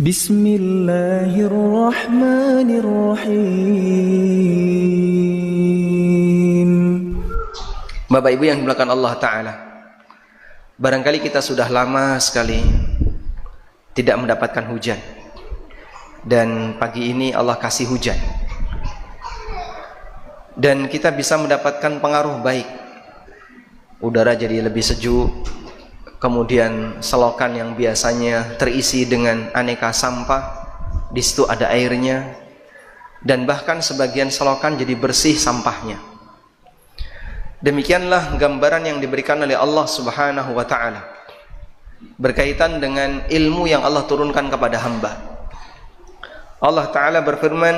Bismillahirrahmanirrahim. Bapak Ibu yang dimuliakan Allah Ta'ala, barangkali kita sudah lama sekali tidak mendapatkan hujan, dan pagi ini Allah kasih hujan, dan kita bisa mendapatkan pengaruh baik. Udara jadi lebih sejuk, kemudian selokan yang biasanya terisi dengan aneka sampah, di situ ada airnya, dan bahkan sebagian selokan jadi bersih sampahnya. Demikianlah gambaran yang diberikan oleh Allah Subhanahu wa Ta'ala berkaitan dengan ilmu yang Allah turunkan kepada hamba. Allah Ta'ala berfirman,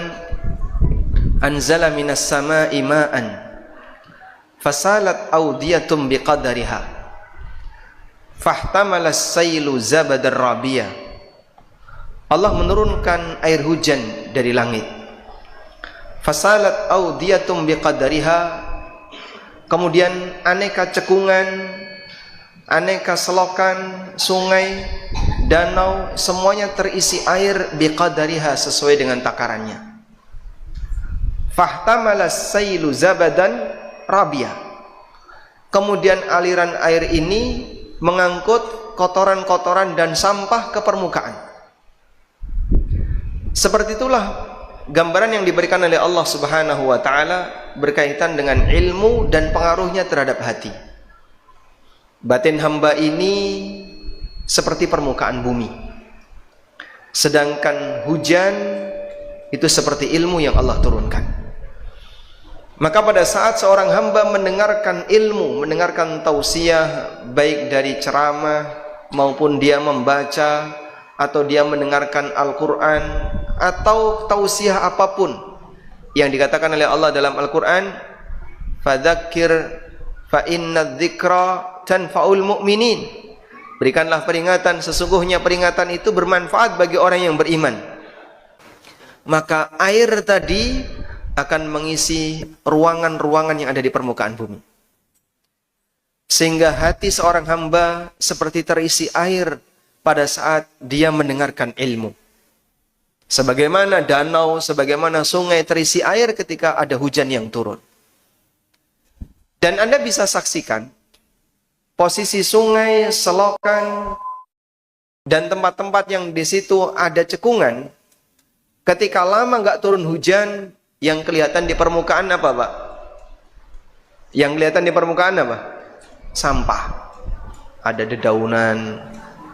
anzala minas sama'i ma'an fasalat awdiyatum biqadariha fahtamalas sailu zabadar rabiyah. Allah menurunkan air hujan dari langit. Fasalat awdiyatum biqadariha, kemudian aneka cekungan, aneka selokan, sungai, danau, semuanya terisi air biqadariha, sesuai dengan takarannya. Fahtamalas sailu zabadan rabiyah, kemudian aliran air ini mengangkut kotoran-kotoran dan sampah ke permukaan. Seperti itulah gambaran yang diberikan oleh Allah Subhanahu wa Ta'ala berkaitan dengan ilmu dan pengaruhnya terhadap hati. Batin hamba ini seperti permukaan bumi, sedangkan hujan itu seperti ilmu yang Allah turunkan. Maka pada saat seorang hamba mendengarkan ilmu, mendengarkan tausiah, baik dari ceramah maupun dia membaca, atau dia mendengarkan Al-Quran, atau tausiah apapun yang dikatakan oleh Allah dalam Al-Quran, fadzakir fa inna dzikra tanfa'ul mu'minin, berikanlah peringatan, sesungguhnya peringatan itu bermanfaat bagi orang yang beriman. Maka air tadi akan mengisi ruangan-ruangan yang ada di permukaan bumi, sehingga hati seorang hamba seperti terisi air pada saat dia mendengarkan ilmu. Sebagaimana danau, sebagaimana sungai terisi air ketika ada hujan yang turun. Dan Anda bisa saksikan posisi sungai, selokan, dan tempat-tempat yang di situ ada cekungan. Ketika lama nggak turun hujan, yang kelihatan di permukaan apa, Pak? Yang kelihatan di permukaan apa? Sampah. Ada dedaunan,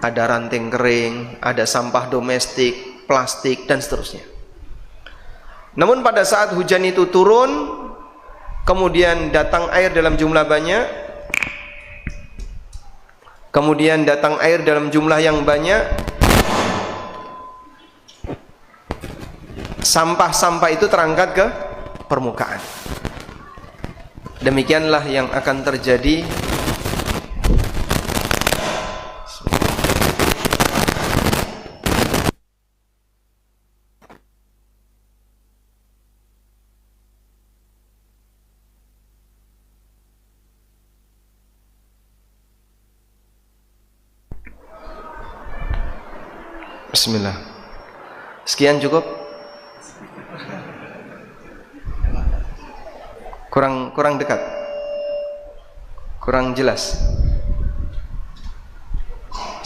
ada ranting kering, ada sampah domestik, plastik, dan seterusnya. Namun pada saat hujan itu turun, kemudian datang air dalam jumlah banyak, kemudian datang air dalam jumlah yang banyak, sampah-sampah itu terangkat ke permukaan. Demikianlah yang akan terjadi Bismillah. Sekian cukup? Kurang dekat? Kurang jelas?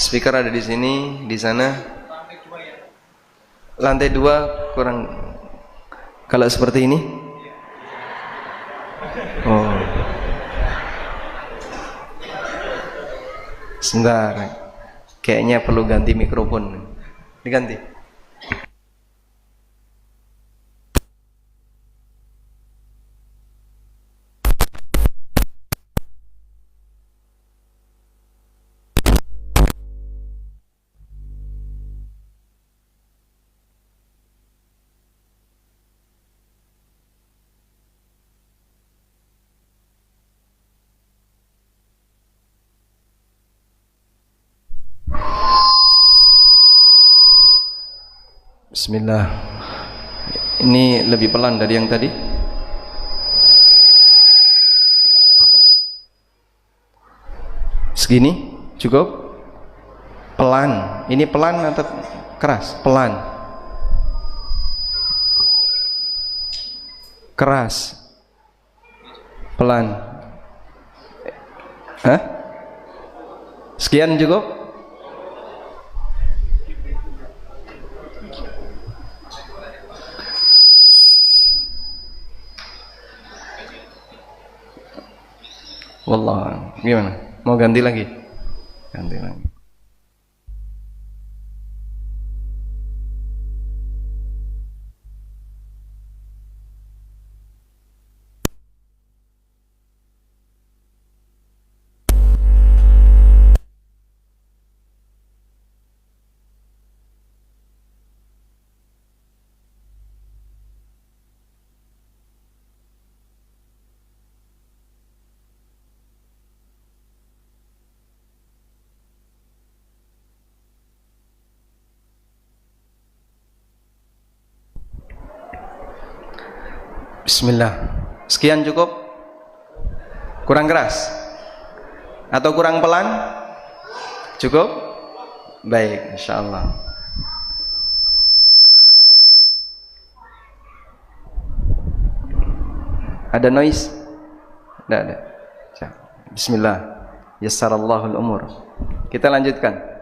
Speaker ada di sini, di sana. Lantai 2 kurang. Kalau seperti ini? Oh. Sebentar. Kayaknya perlu ganti mikrofon. Diganti. Bismillah. Ini lebih pelan dari yang tadi. Segini cukup? Pelan. Pelan. Ini pelan atau keras? Pelan. Keras. Pelan. Hah? Sekian cukup? Wallah, gimana? Mau ganti lagi? Ganti lagi. Bismillah. Sekian cukup? Kurang keras? Atau kurang pelan? Cukup? Baik, insyaallah. Ada noise? Tidak ada. Bismillah. Yassarallahul umur. Kita lanjutkan.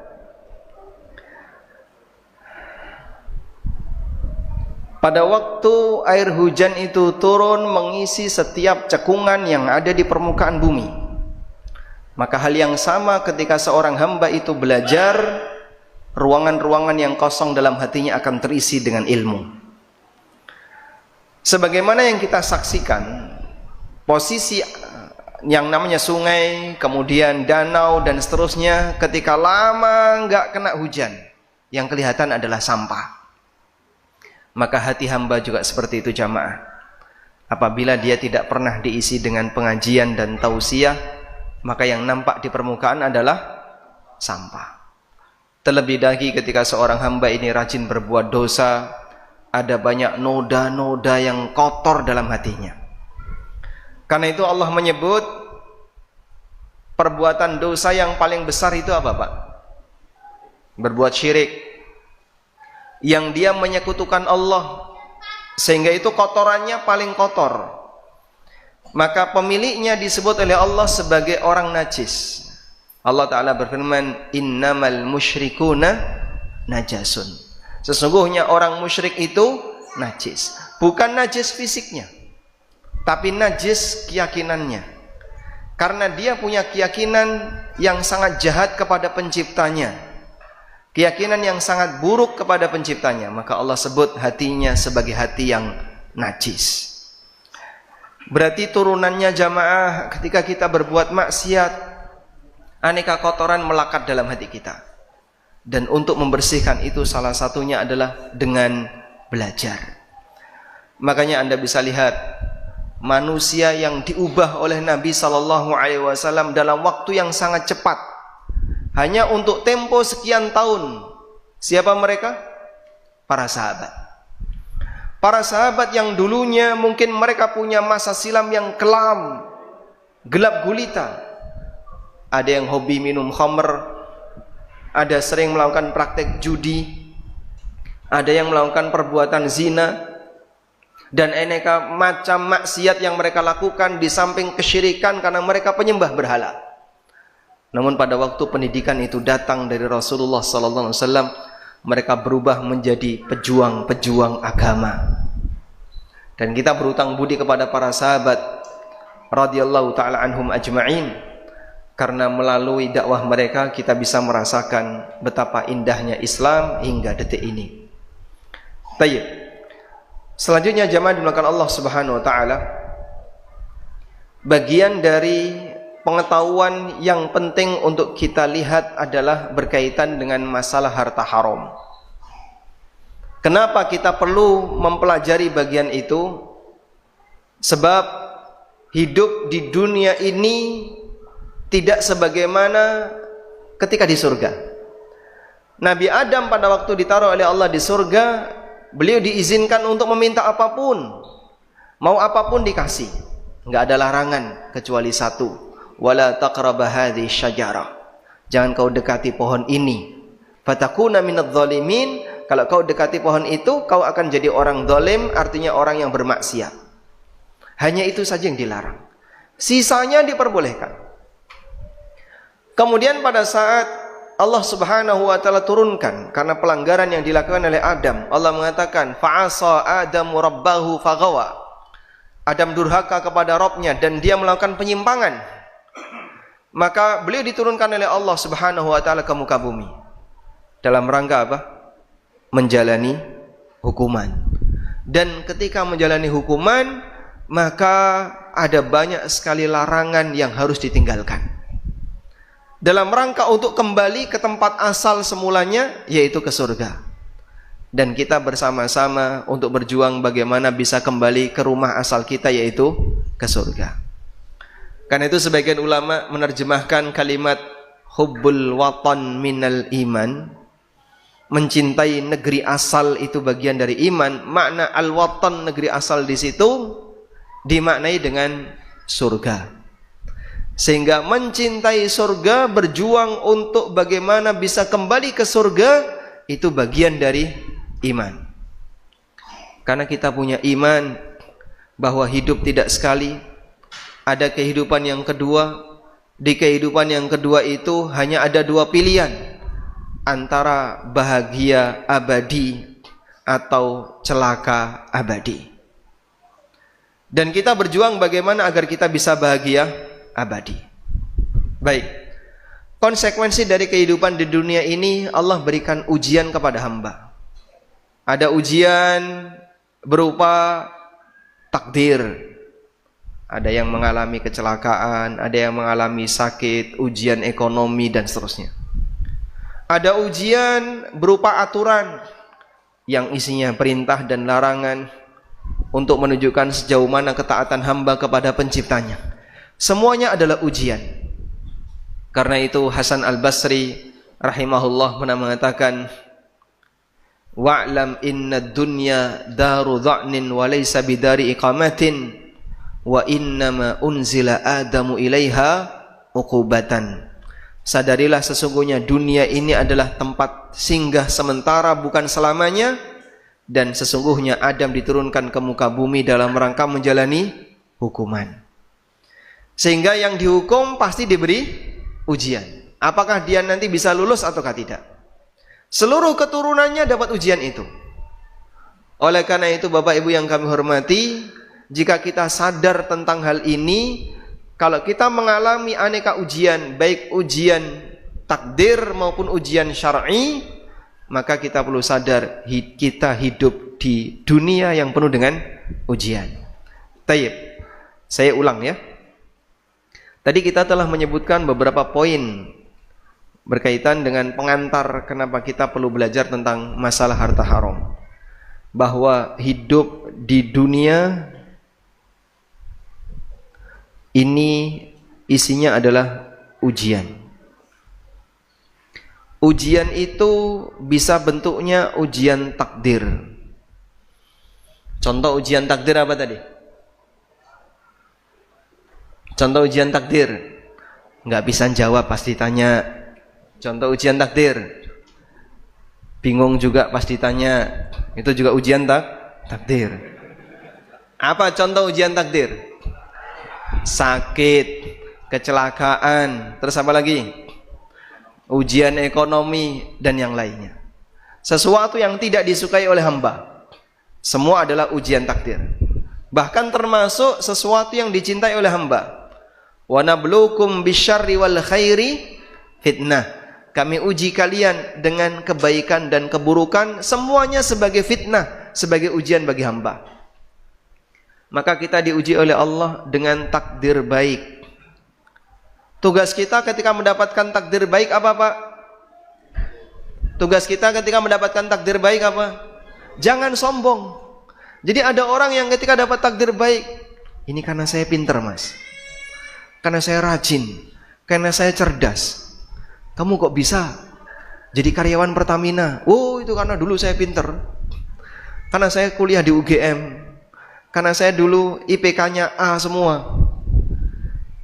Pada waktu air hujan itu turun mengisi setiap cekungan yang ada di permukaan bumi, maka hal yang sama ketika seorang hamba itu belajar, ruangan-ruangan yang kosong dalam hatinya akan terisi dengan ilmu. Sebagaimana yang kita saksikan, posisi yang namanya sungai, kemudian danau dan seterusnya, ketika lama nggak kena hujan, yang kelihatan adalah sampah. Maka hati hamba juga seperti itu jamaah. Apabila dia tidak pernah diisi dengan pengajian dan tausiah, maka yang nampak di permukaan adalah sampah. Terlebih lagi ketika seorang hamba ini rajin berbuat dosa, ada banyak noda-noda yang kotor dalam hatinya. Karena itu Allah menyebut perbuatan dosa yang paling besar itu apa, Pak? Berbuat syirik, yang dia menyekutukan Allah, sehingga itu kotorannya paling kotor. Maka pemiliknya disebut oleh Allah sebagai orang najis. Allah Ta'ala berfirman, innamal musyrikuna najasun. Sesungguhnya orang musyrik itu najis. Bukan najis fisiknya, tapi najis keyakinannya. Karena dia punya keyakinan yang sangat jahat kepada penciptanya, keyakinan yang sangat buruk kepada penciptanya, maka Allah sebut hatinya sebagai hati yang najis. Berarti turunannya jamaah, ketika kita berbuat maksiat, aneka kotoran melekat dalam hati kita. Dan untuk membersihkan itu salah satunya adalah dengan belajar. Makanya Anda bisa lihat manusia yang diubah oleh Nabi SAW dalam waktu yang sangat cepat, hanya untuk tempo sekian tahun. Siapa mereka? Para sahabat. Para sahabat yang dulunya mungkin mereka punya masa silam yang kelam, gelap gulita. Ada yang hobi minum khamr, ada sering melakukan praktek judi, ada yang melakukan perbuatan zina, dan aneka macam maksiat yang mereka lakukan di samping kesyirikan karena mereka penyembah berhala. Namun pada waktu pendidikan itu datang dari Rasulullah SAW, mereka berubah menjadi pejuang-pejuang agama. Dan kita berutang budi kepada para sahabat radhiyallahu ta'ala anhum ajma'in, karena melalui dakwah mereka kita bisa merasakan betapa indahnya Islam hingga detik ini. Baik. Selanjutnya jamaah dimulakan Allah Subhanahu wa taala, bagian dari pengetahuan yang penting untuk kita lihat adalah berkaitan dengan masalah harta haram. Kenapa kita perlu mempelajari bagian itu? Sebab hidup di dunia ini tidak sebagaimana ketika di surga. Nabi Adam pada waktu ditaruh oleh Allah di surga, beliau diizinkan untuk meminta apapun, mau apapun dikasih, nggak ada larangan kecuali satu, wala taqraba hadhihi syajarah, jangan kau dekati pohon ini. Fatakuna minadh dhalimin, kalau kau dekati pohon itu, kau akan jadi orang zalim, artinya orang yang bermaksiat. Hanya itu saja yang dilarang. Sisanya diperbolehkan. Kemudian pada saat Allah Subhanahu wa taala turunkan karena pelanggaran yang dilakukan oleh Adam, Allah mengatakan, fa'asa Adamu rabbahu faghawa. Adam durhaka kepada Rabbnya dan dia melakukan penyimpangan. Maka beliau diturunkan oleh Allah Subhanahu wa taala ke muka bumi. Dalam rangka apa? Menjalani hukuman. Dan ketika menjalani hukuman, maka ada banyak sekali larangan yang harus ditinggalkan. Dalam rangka untuk kembali ke tempat asal semulanya, yaitu ke surga. Dan kita bersama-sama untuk berjuang bagaimana bisa kembali ke rumah asal kita, yaitu ke surga. Karena itu sebagian ulama menerjemahkan kalimat hubbul watan minal iman, mencintai negeri asal itu bagian dari iman. Makna al-watan, negeri asal, di situ dimaknai dengan surga. Sehingga mencintai surga, berjuang untuk bagaimana bisa kembali ke surga, itu bagian dari iman. Karena kita punya iman bahwa hidup tidak sekali, ada kehidupan yang kedua. Di kehidupan yang kedua itu hanya ada dua pilihan, antara bahagia abadi atau celaka abadi. Dan kita berjuang bagaimana agar kita bisa bahagia abadi. Baik, konsekuensi dari kehidupan di dunia ini, Allah berikan ujian kepada hamba. Ada ujian berupa takdir. Ada yang mengalami kecelakaan, ada yang mengalami sakit, ujian ekonomi, dan seterusnya. Ada ujian berupa aturan yang isinya perintah dan larangan untuk menunjukkan sejauh mana ketaatan hamba kepada penciptanya. Semuanya adalah ujian. Karena itu Hasan Al-Basri rahimahullah pernah mengatakan, wa'lam inna dunya daru dha'nin wa laysa bidari iqamatin wa innama unzila Adamu ilaiha uqubatan. Sadarilah sesungguhnya dunia ini adalah tempat singgah sementara, bukan selamanya, dan sesungguhnya Adam diturunkan ke muka bumi dalam rangka menjalani hukuman. Sehingga yang dihukum pasti diberi ujian. Apakah dia nanti bisa lulus ataukah tidak? Seluruh keturunannya dapat ujian itu. Oleh karena itu Bapak Ibu yang kami hormati, jika kita sadar tentang hal ini, kalau kita mengalami aneka ujian, baik ujian takdir maupun ujian syar'i, maka kita perlu sadar kita hidup di dunia yang penuh dengan ujian. Tayyib, saya ulang ya. Tadi kita telah menyebutkan beberapa poin berkaitan dengan pengantar kenapa kita perlu belajar tentang masalah harta haram. Bahwa hidup di dunia ini isinya adalah ujian. Ujian itu bisa bentuknya ujian takdir. Contoh ujian takdir apa tadi? Contoh ujian takdir, nggak bisa jawab pasti tanya. Contoh ujian takdir, bingung juga pasti tanya. Itu juga ujian takdir. Apa contoh ujian takdir? Sakit, kecelakaan, terus apa lagi? Ujian ekonomi dan yang lainnya. Sesuatu yang tidak disukai oleh hamba, semua adalah ujian takdir. Bahkan termasuk sesuatu yang dicintai oleh hamba. Wa nabluukum bisyarri wal khairi fitnah. Kami uji kalian dengan kebaikan dan keburukan, semuanya sebagai fitnah, sebagai ujian bagi hamba. Maka kita diuji oleh Allah dengan takdir baik. Tugas kita ketika mendapatkan takdir baik apa Pak? Tugas kita ketika mendapatkan takdir baik apa? Jangan sombong. Jadi ada orang yang ketika dapat takdir baik, ini karena saya pintar Mas, karena saya rajin, karena saya cerdas. Kamu kok bisa jadi karyawan Pertamina? Oh, itu karena dulu saya pinter, karena saya kuliah di UGM, karena saya dulu IPK-nya A semua.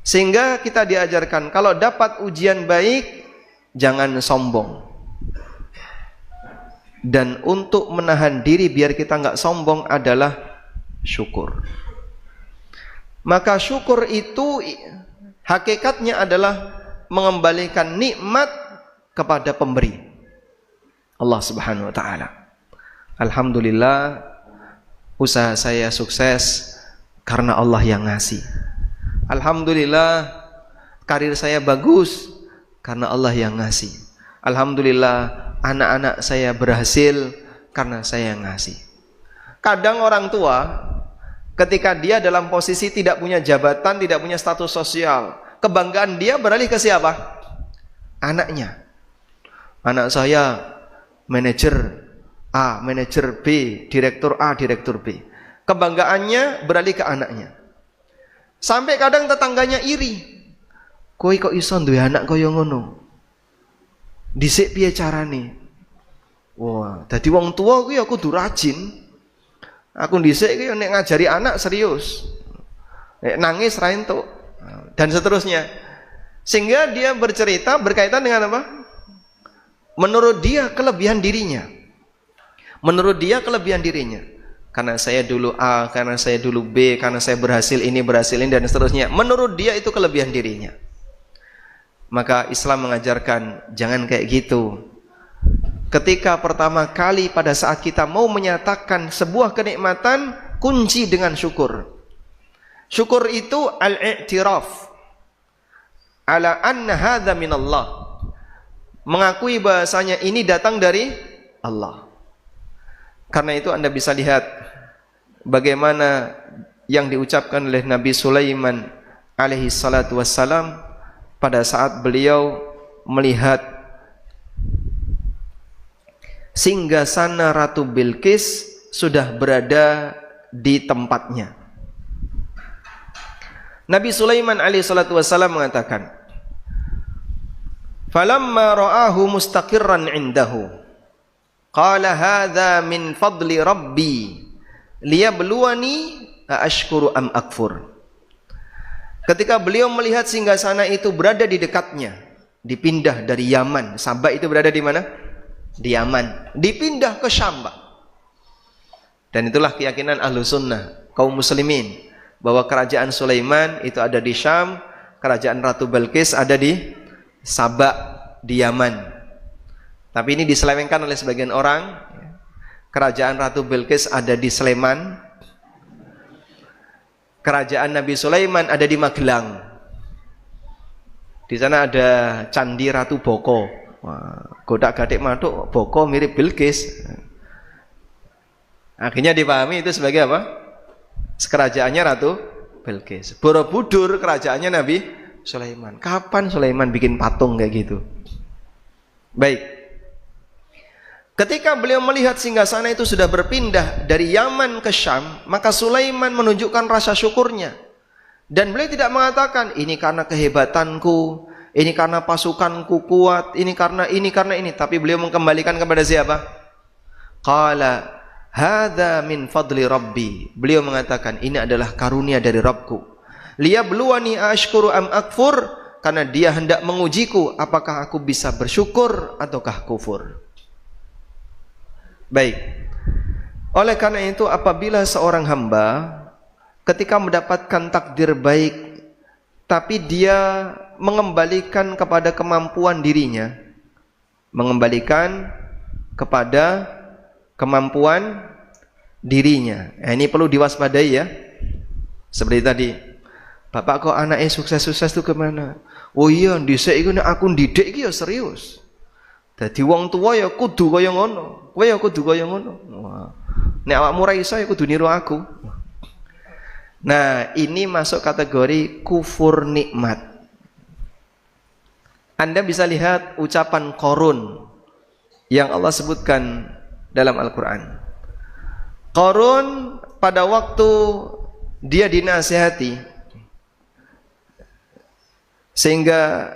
Sehingga kita diajarkan kalau dapat ujian baik, jangan sombong. dan untuk menahan diri biar kita nggak sombong adalah syukur. Maka syukur itu hakikatnya adalah mengembalikan nikmat kepada pemberi, Allah Subhanahu wa taala. Alhamdulillah, usaha saya sukses karena Allah yang ngasih. Alhamdulillah, karir saya bagus karena Allah yang ngasih. Alhamdulillah, anak-anak saya berhasil karena saya yang ngasih. Kadang orang tua ketika dia dalam posisi tidak punya jabatan, tidak punya status sosial, kebanggaan dia beralih ke siapa? Anaknya. Anak saya manajer A, manajer B, direktur A, direktur B. Kebanggaannya beralih ke anaknya. Sampai kadang tetangganya iri. Kowe kok iso duwe anak kaya ngono? Dhisik piye carane? Wah, dadi wong tua kuwi aku kudu rajin. Aku dhisik iki nek ngajari anak serius. Nek nangis ra entuk. Dan seterusnya. Sehingga dia bercerita berkaitan dengan apa? Menurut dia kelebihan dirinya. Menurut dia kelebihan dirinya. Karena saya dulu A, karena saya dulu B, karena saya berhasil ini, dan seterusnya. Menurut dia itu kelebihan dirinya. Maka Islam mengajarkan jangan kayak gitu. Ketika pertama kali pada saat kita mau menyatakan sebuah kenikmatan, kunci dengan syukur. Syukur itu al-i'tiraf ala anna hadza minallah. Mengakui bahasanya ini datang dari Allah. Karena itu Anda bisa lihat bagaimana yang diucapkan oleh Nabi Sulaiman alaihi salatu wassalam pada saat beliau melihat singgasana Ratu Bilqis sudah berada di tempatnya. Nabi Sulaiman alaihi salatu wassalam mengatakan, "Falamma ra'ahu mustaqirran 'indahu, qala hadza min fadli rabbi liyabluwani aashkuru am akfur." Ketika beliau melihat singgasana itu berada di dekatnya, dipindah dari Yaman. Sabah itu berada di mana? Di Yaman. Dipindah ke Syam. Dan itulah keyakinan ahlu sunnah, kaum muslimin, bahwa kerajaan Sulaiman itu ada di Syam, kerajaan Ratu Bilqis ada di Sabah, di Yaman. Tapi ini diselewengkan oleh sebagian orang. Kerajaan Ratu Bilqis ada di Sleman. Kerajaan Nabi Sulaiman ada di Magelang. Di sana ada Candi Ratu Boko. Godak-gadik matuk Boko mirip Bilqis. Akhirnya dipahami itu sebagai apa? Kerajaannya Ratu Bilqis. Borobudur kerajaannya Nabi Sulaiman. Kapan Sulaiman bikin patung kayak gitu? Baik. Ketika beliau melihat singgasana itu sudah berpindah dari Yaman ke Syam, maka Sulaiman menunjukkan rasa syukurnya. Dan beliau tidak mengatakan, ini karena kehebatanku, ini karena pasukanku kuat, ini karena ini. Tapi beliau mengembalikan kepada siapa? Qala, hadza min fadli rabbi. Beliau mengatakan, ini adalah karunia dari Rabbku. Liyabluwani ashkuru am akfur. Karena dia hendak mengujiku, apakah aku bisa bersyukur ataukah kufur. Baik. Oleh karena itu apabila seorang hamba ketika mendapatkan takdir baik tapi dia mengembalikan kepada kemampuan dirinya, mengembalikan kepada kemampuan dirinya. Ini perlu diwaspadai ya. Seperti tadi, Bapak kok anaknya sukses-sukses itu kemana? Oh iya, dhisik iku nek aku ndidik iki ya serius. Dadi wong tua ya kudu kaya ngono. Kowe ya kudu kaya ngono. Nek awakmu ora iso ya kudu niru aku. Nah, ini masuk kategori kufur nikmat. Anda bisa lihat ucapan Qarun yang Allah sebutkan dalam Al-Quran. Qarun pada waktu dia dinasihati sehingga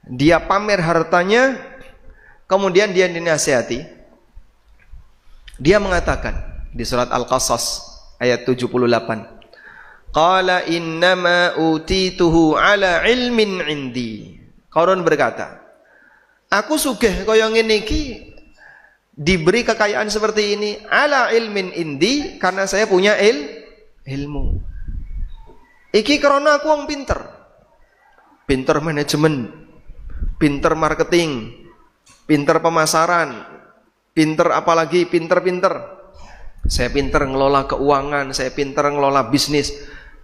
dia pamer hartanya, kemudian dia dinasihati, dia mengatakan di surat Al-Qasas ayat 78, qala innama utituhu ala ilmin indi. Qarun berkata, aku sugih kaya ngene iki diberi kekayaan seperti ini ala ilmin indi, karena saya punya ilmu. Iki karena aku wong pinter manajemen, pinter marketing, pinter pemasaran, pinter apalagi pinter. Saya pinter ngelola keuangan, saya pinter ngelola bisnis.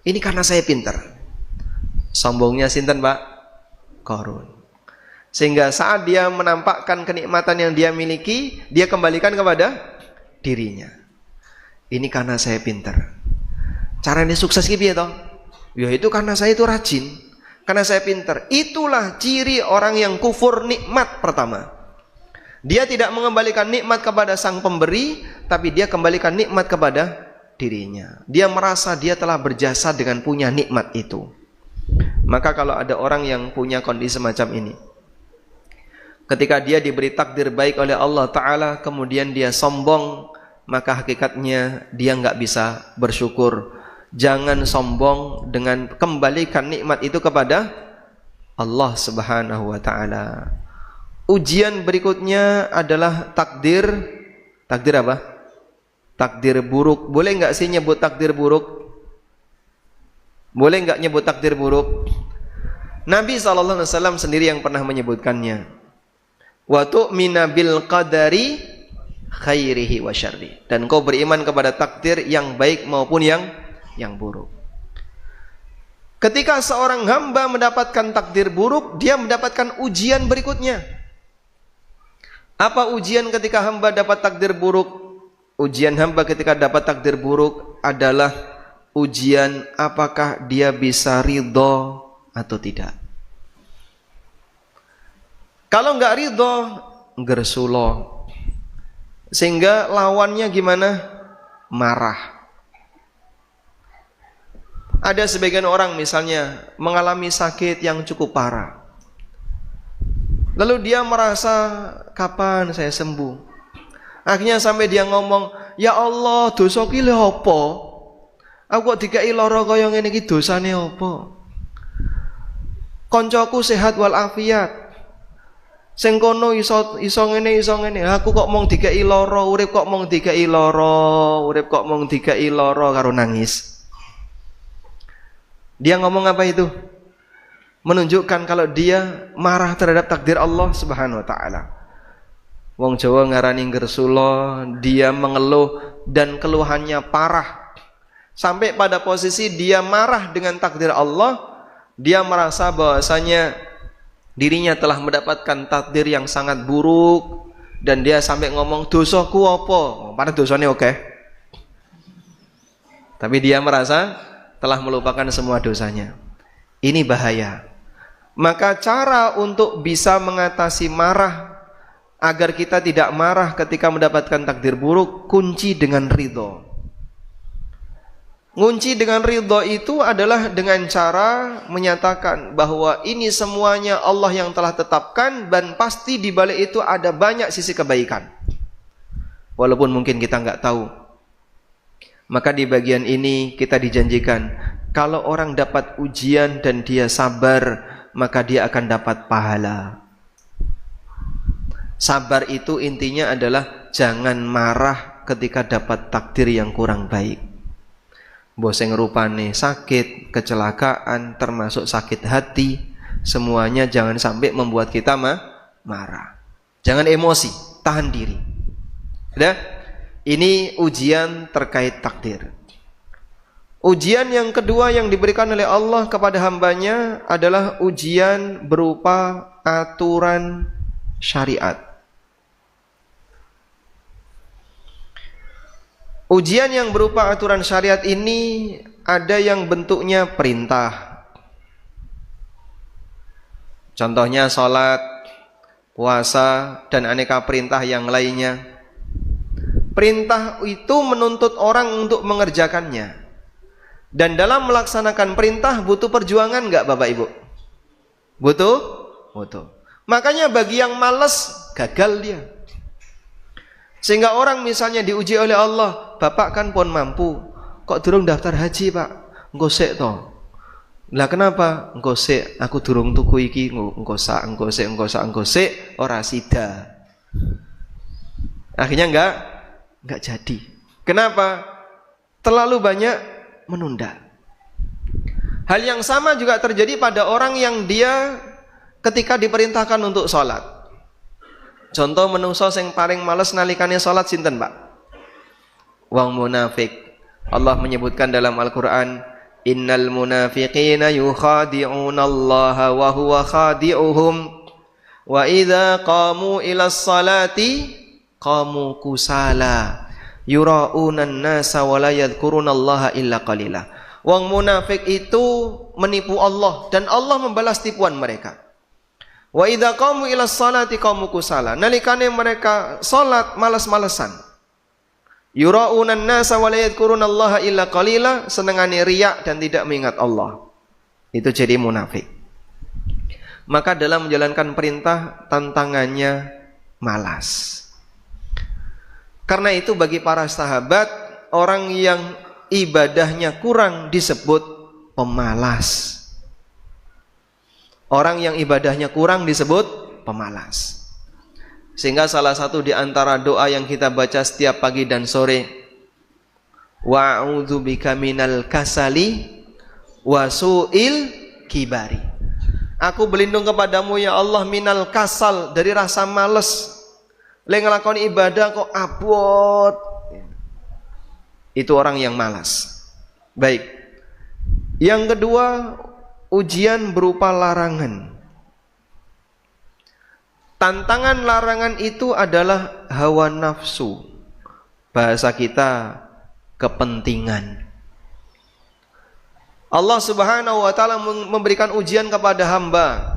Ini karena saya pinter. Sombongnya sinten, Pak? Qarun. Sehingga saat dia menampakkan kenikmatan yang dia miliki, dia kembalikan kepada dirinya. Ini karena saya pinter. Caranya sukses piye toh? Ya itu karena saya itu rajin, karena saya pinter. Itulah ciri orang yang kufur nikmat pertama. Dia tidak mengembalikan nikmat kepada sang pemberi, tapi dia kembalikan nikmat kepada dirinya. Dia merasa dia telah berjasa dengan punya nikmat itu. Maka kalau ada orang yang punya kondisi semacam ini, ketika dia diberi takdir baik oleh Allah Ta'ala, kemudian dia sombong, maka hakikatnya dia nggak bisa bersyukur. Jangan sombong dengan kembalikan nikmat itu kepada Allah Subhanahu wa Ta'ala. Ujian berikutnya adalah takdir. Takdir apa? Takdir buruk. Boleh nggak sih nyebut takdir buruk? Boleh nggak nyebut takdir buruk? Nabi SAW sendiri yang pernah menyebutkannya. Wa tu'mina bil qadari khairihi wa syarri, dan kau beriman kepada takdir yang baik maupun yang buruk. Ketika seorang hamba mendapatkan takdir buruk, dia mendapatkan ujian berikutnya. Apa ujian ketika hamba dapat takdir buruk? Ujian hamba ketika dapat takdir buruk adalah ujian apakah dia bisa ridho atau tidak. Kalau nggak ridho, gersulo. Sehingga lawannya gimana? Marah. Ada sebagian orang misalnya mengalami sakit yang cukup parah. Lalu dia merasa, kapan saya sembuh? Akhirnya sampai dia ngomong, ya Allah, dosa ki lho apa? Aku kok dikai lara kaya ngene iki, dosane apa? Koncoku sehat walafiat. Sing kono iso ngene, aku kok mung dikai lara, urip kok mung dikai lara karo nangis. Dia ngomong apa itu? Menunjukkan kalau dia marah terhadap takdir Allah Subhanahu wa Ta'ala. Wong Jawa ngarani gersulo, dia mengeluh dan keluhannya parah. Sampai pada posisi dia marah dengan takdir Allah, dia merasa bahwasanya dirinya telah mendapatkan takdir yang sangat buruk, dan dia sampai ngomong, dosaku apa? Padahal dosanya oke. Tapi dia merasa telah melupakan semua dosanya. Ini bahaya. Maka cara untuk bisa mengatasi marah, agar kita tidak marah ketika mendapatkan takdir buruk, kunci dengan ridho. Kunci dengan ridho itu adalah dengan cara menyatakan bahwa ini semuanya Allah yang telah tetapkan, dan pasti di balik itu ada banyak sisi kebaikan. Walaupun mungkin kita nggak tahu. Maka di bagian ini kita dijanjikan, kalau orang dapat ujian dan dia sabar, maka dia akan dapat pahala. Sabar itu intinya adalah jangan marah ketika dapat takdir yang kurang baik. Boseng rupane sakit, kecelakaan, termasuk sakit hati, semuanya jangan sampai membuat kita marah. Jangan emosi, tahan diri. Sudah? Ini ujian terkait takdir. Ujian yang kedua yang diberikan oleh Allah kepada hambanya adalah ujian berupa aturan syariat. Ujian yang berupa aturan syariat ini ada yang bentuknya perintah. Contohnya sholat, puasa, dan aneka perintah yang lainnya. Perintah itu menuntut orang untuk mengerjakannya. Dan dalam melaksanakan perintah butuh perjuangan enggak Bapak Ibu? Butuh? Butuh. Makanya bagi yang malas, gagal dia. Sehingga orang misalnya diuji oleh Allah, Bapak kan pun mampu, kok durung daftar haji Pak? Engko sik to. Lah kenapa? Engko sik, aku durung tuku iki, engko sik, ora sida. Akhirnya enggak jadi. Kenapa? Terlalu banyak menunda. Hal yang sama juga terjadi pada orang yang dia ketika diperintahkan untuk sholat. Contoh menungso sing paling males nalikane sholat sinten, Pak? Wong munafik. Allah menyebutkan dalam Al-Quran, innal munafiqina yukhadi'una Allah wa huwa khadi'uhum wa idza qamu ila sholati qamu kusala yura'una an-nasa wa la yadhkuruna Allah illa qalila. Wong munafik itu menipu Allah dan Allah membalas tipuan mereka. Wa idza qamu ila sholati qamu kusala. Nalikane mereka salat malas-malesan. Yura'una an-nasa wa la yadhkuruna Allah illa qalila, senengane riya dan tidak mengingat Allah. Itu jadi munafik. Maka dalam menjalankan perintah tantangannya malas. Karena itu bagi para sahabat, orang yang ibadahnya kurang disebut pemalas. Orang yang ibadahnya kurang disebut pemalas. Sehingga salah satu di antara doa yang kita baca setiap pagi dan sore, wa'udzu bika minal kasali wa su'il kibari. Aku berlindung kepadamu ya Allah minal kasal, dari rasa malas. Lek nglakoni ibadah kok abot. Itu orang yang malas. Baik. Yang kedua, ujian berupa larangan. Tantangan larangan itu adalah hawa nafsu. Bahasa kita, kepentingan. Allah Subhanahu wa taala memberikan ujian kepada hamba.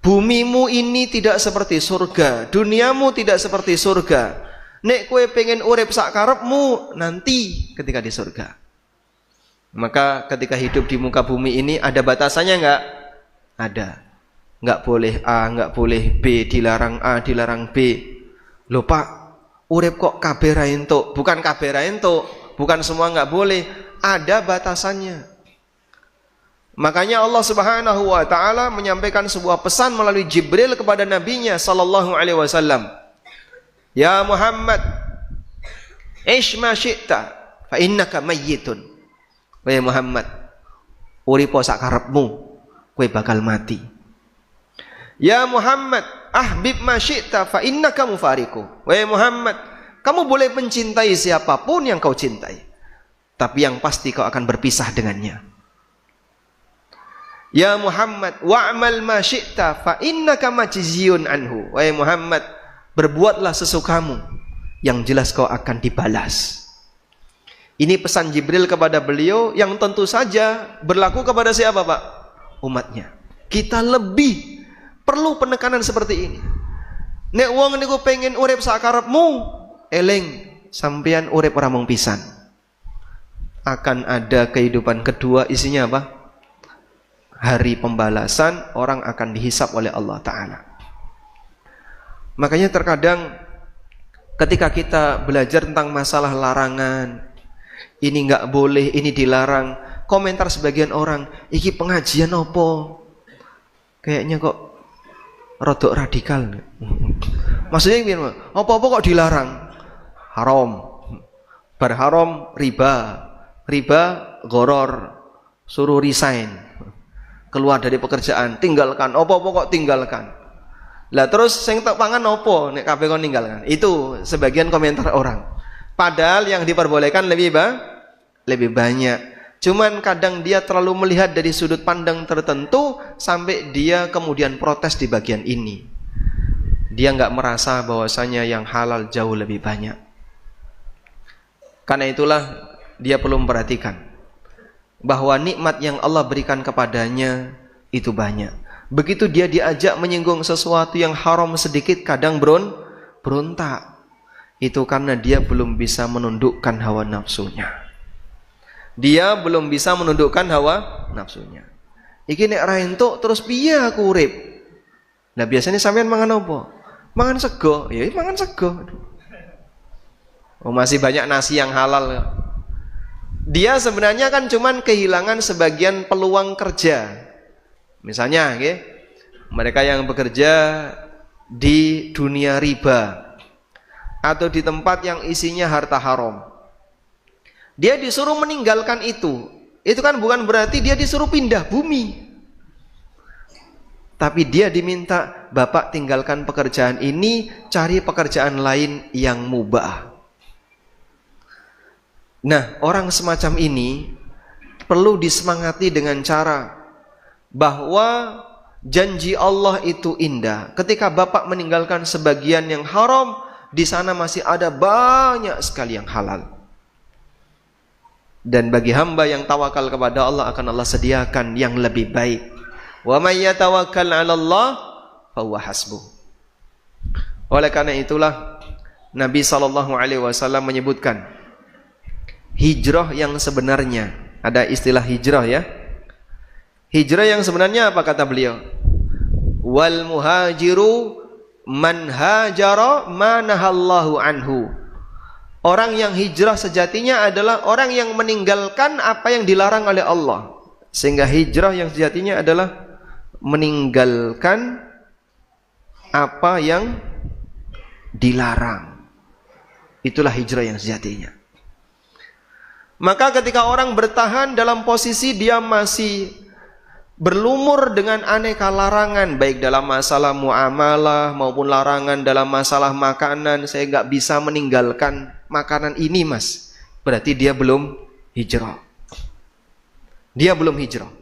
Bumimu ini tidak seperti surga, duniamu tidak seperti surga. Nek kowe pengen urip sak karepmu nanti ketika di surga. Maka ketika hidup di muka bumi ini ada batasannya enggak? Ada. Enggak boleh A, enggak boleh B, dilarang A, dilarang B. Loh Pak, urip kok kabeh ra entuk? Bukan kabeh ra entuk, bukan semua enggak boleh, ada batasannya. Makanya Allah Subhanahu wa taala menyampaikan sebuah pesan melalui Jibril kepada nabinya sallallahu alaihi wasallam. Ya Muhammad, ish ma syi'ta fa innaka mayyitun. Wahai Muhammad, uripo sak karepmu, kowe bakal mati. Ya Muhammad, ahbib ma syi'ta fa innaka mufariqu. Wahai Muhammad, kamu boleh mencintai siapapun yang kau cintai, tapi yang pasti kau akan berpisah dengannya. Ya Muhammad, wa'mal ma syi'ta fa innaka majziyun anhu. Wahai Muhammad, berbuatlah sesukamu, yang jelas kau akan dibalas. Ini pesan Jibril kepada beliau yang tentu saja berlaku kepada siapa, Pak? Umatnya. Kita lebih perlu penekanan seperti ini. Nek wong niku pengen urip sakarepmu, eling sampeyan urip ora mung pisan. Akan ada kehidupan kedua, isinya apa? Hari pembalasan, orang akan dihisap oleh Allah Ta'ala. Makanya terkadang ketika kita belajar tentang masalah larangan, ini enggak boleh, ini dilarang, komentar sebagian orang, iki pengajian opo? Kayaknya kok rodok radikal. Maksudnya gimana? Apa-apa kok dilarang? Haram. Berharam riba. Riba goror. Suruh resign. Keluar dari pekerjaan, tinggalkan. Apa-apa kok tinggalkan. Lah terus sing tak pangan opo nek kabeh kon ninggalkan. Itu sebagian komentar orang. Padahal yang diperbolehkan lebih banyak. Cuman kadang dia terlalu melihat dari sudut pandang tertentu sampai dia kemudian protes di bagian ini. Dia enggak merasa bahwasanya yang halal jauh lebih banyak. Karena itulah dia perlu memperhatikan bahwa nikmat yang Allah berikan kepadanya itu banyak. Begitu dia diajak menyinggung sesuatu yang haram sedikit, kadang berontak. Itu karena dia belum bisa menundukkan hawa nafsunya. Dia belum bisa menundukkan hawa nafsunya. Iki nek ra entuk terus piye aku urip? Nah biasanya sampean mangan apa? Mangan sego. Ya mangan sego. Oh masih banyak nasi yang halal. Dia sebenarnya kan cuman kehilangan sebagian peluang kerja. Misalnya, mereka yang bekerja di dunia riba, atau di tempat yang isinya harta haram. Dia disuruh meninggalkan itu. Itu kan bukan berarti dia disuruh pindah bumi. Tapi dia diminta, Bapak tinggalkan pekerjaan ini, cari pekerjaan lain yang mubah. Nah, orang semacam ini perlu disemangati dengan cara bahwa janji Allah itu indah. Ketika Bapak meninggalkan sebagian yang haram, di sana masih ada banyak sekali yang halal. Dan bagi hamba yang tawakal kepada Allah, akan Allah sediakan yang lebih baik. Wa may yatawakkal 'ala Allah fahuwa hasbuh. Oleh karena itulah Nabi SAW menyebutkan hijrah yang sebenarnya. Ada istilah hijrah ya. Hijrah yang sebenarnya apa kata beliau? Wal muhajiru man hajara ma nahallahu anhu. Orang yang hijrah sejatinya adalah orang yang meninggalkan apa yang dilarang oleh Allah. Sehingga hijrah yang sejatinya adalah meninggalkan apa yang dilarang. Itulah hijrah yang sejatinya. Maka ketika orang bertahan dalam posisi dia masih berlumur dengan aneka larangan, baik dalam masalah muamalah maupun larangan dalam masalah makanan, saya nggak bisa meninggalkan makanan ini mas, berarti dia belum hijrah. Dia belum hijrah.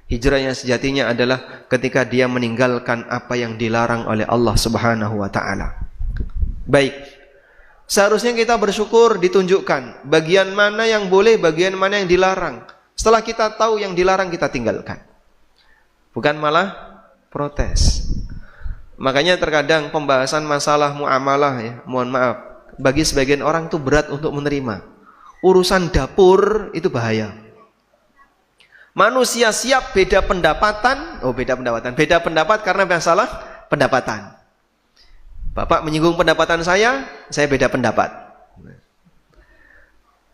Hijrah yang sejatinya adalah ketika dia meninggalkan apa yang dilarang oleh Allah Subhanahu wa ta'ala. Baik, seharusnya kita bersyukur ditunjukkan bagian mana yang boleh, bagian mana yang dilarang. Setelah kita tahu yang dilarang, kita tinggalkan. Bukan malah protes. Makanya terkadang pembahasan masalah muamalah ya, mohon maaf, bagi sebagian orang itu berat untuk menerima. Urusan dapur itu bahaya. Manusia siap beda pendapatan, beda pendapat karena masalah pendapatan. Bapak menyinggung pendapatan saya beda pendapat.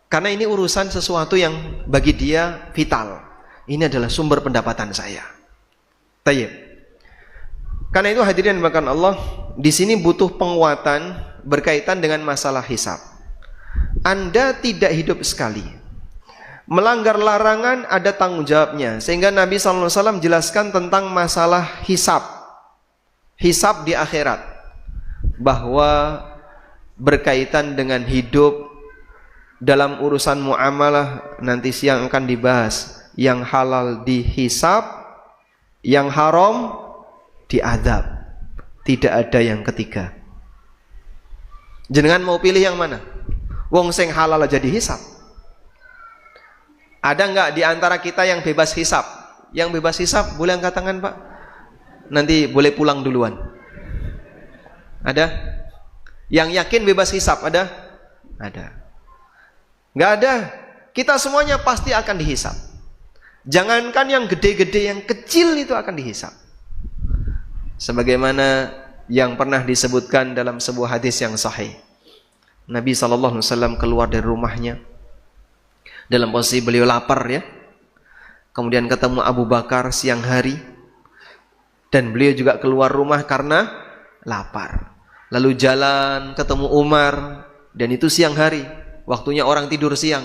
Karena ini urusan sesuatu yang bagi dia vital. Ini adalah sumber pendapatan saya. Tayyib. Karena itu hadirin dimuliakan Allah, di sini butuh penguatan berkaitan dengan masalah hisab. Anda tidak hidup sekali. Melanggar larangan ada tanggung jawabnya. Sehingga Nabi SAW jelaskan tentang masalah hisab. Hisab di akhirat. Bahwa berkaitan dengan hidup dalam urusan muamalah nanti siang akan dibahas. Yang halal dihisab, yang haram diadab. Tidak ada yang ketiga. Jenengan mau pilih yang mana? Wong sing halal aja dihisab. Ada enggak di antara kita yang bebas hisab? Yang bebas hisab boleh angkat tangan Pak. Nanti boleh pulang duluan. Ada? Yang yakin bebas hisab ada? Ada. Enggak ada. Kita semuanya pasti akan dihisab. Jangankan yang gede-gede, yang kecil itu akan dihisab. Sebagaimana yang pernah disebutkan dalam sebuah hadis yang sahih. Nabi SAW keluar dari rumahnya dalam posisi beliau lapar ya. Kemudian ketemu Abu Bakar siang hari. Dan beliau juga keluar rumah karena lapar. Lalu jalan ketemu Umar. Dan itu siang hari. Waktunya orang tidur siang.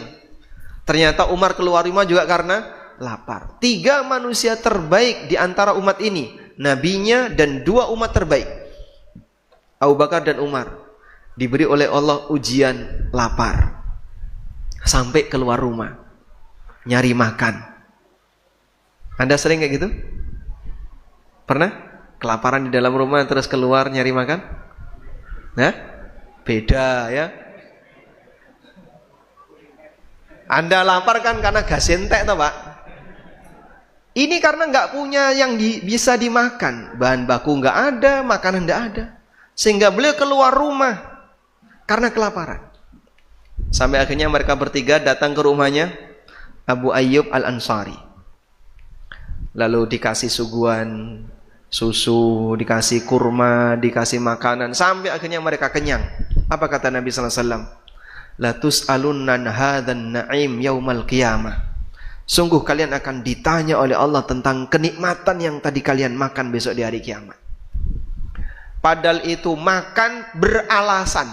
Ternyata Umar keluar rumah juga karena lapar. 3 manusia terbaik di antara umat ini, nabinya dan 2 umat terbaik, Abu Bakar dan Umar, diberi oleh Allah ujian lapar sampai keluar rumah nyari makan. Anda sering kayak gitu? Pernah? Kelaparan di dalam rumah terus keluar nyari makan? Nah, beda ya. Anda lapar kan karena gas entek toh Pak. Ini karena nggak punya yang bisa dimakan, bahan baku nggak ada, makanan nggak ada, sehingga beliau keluar rumah karena kelaparan. Sampai akhirnya mereka bertiga datang ke rumahnya Abu Ayyub Al-Ansari. Lalu dikasih suguhan susu, dikasih kurma, dikasih makanan, sampai akhirnya mereka kenyang. Apa kata Nabi SAW? La tus'alunna hadzan na'im yaumal qiyamah. Sungguh kalian akan ditanya oleh Allah tentang kenikmatan yang tadi kalian makan besok di hari kiamat. Padahal itu makan beralasan.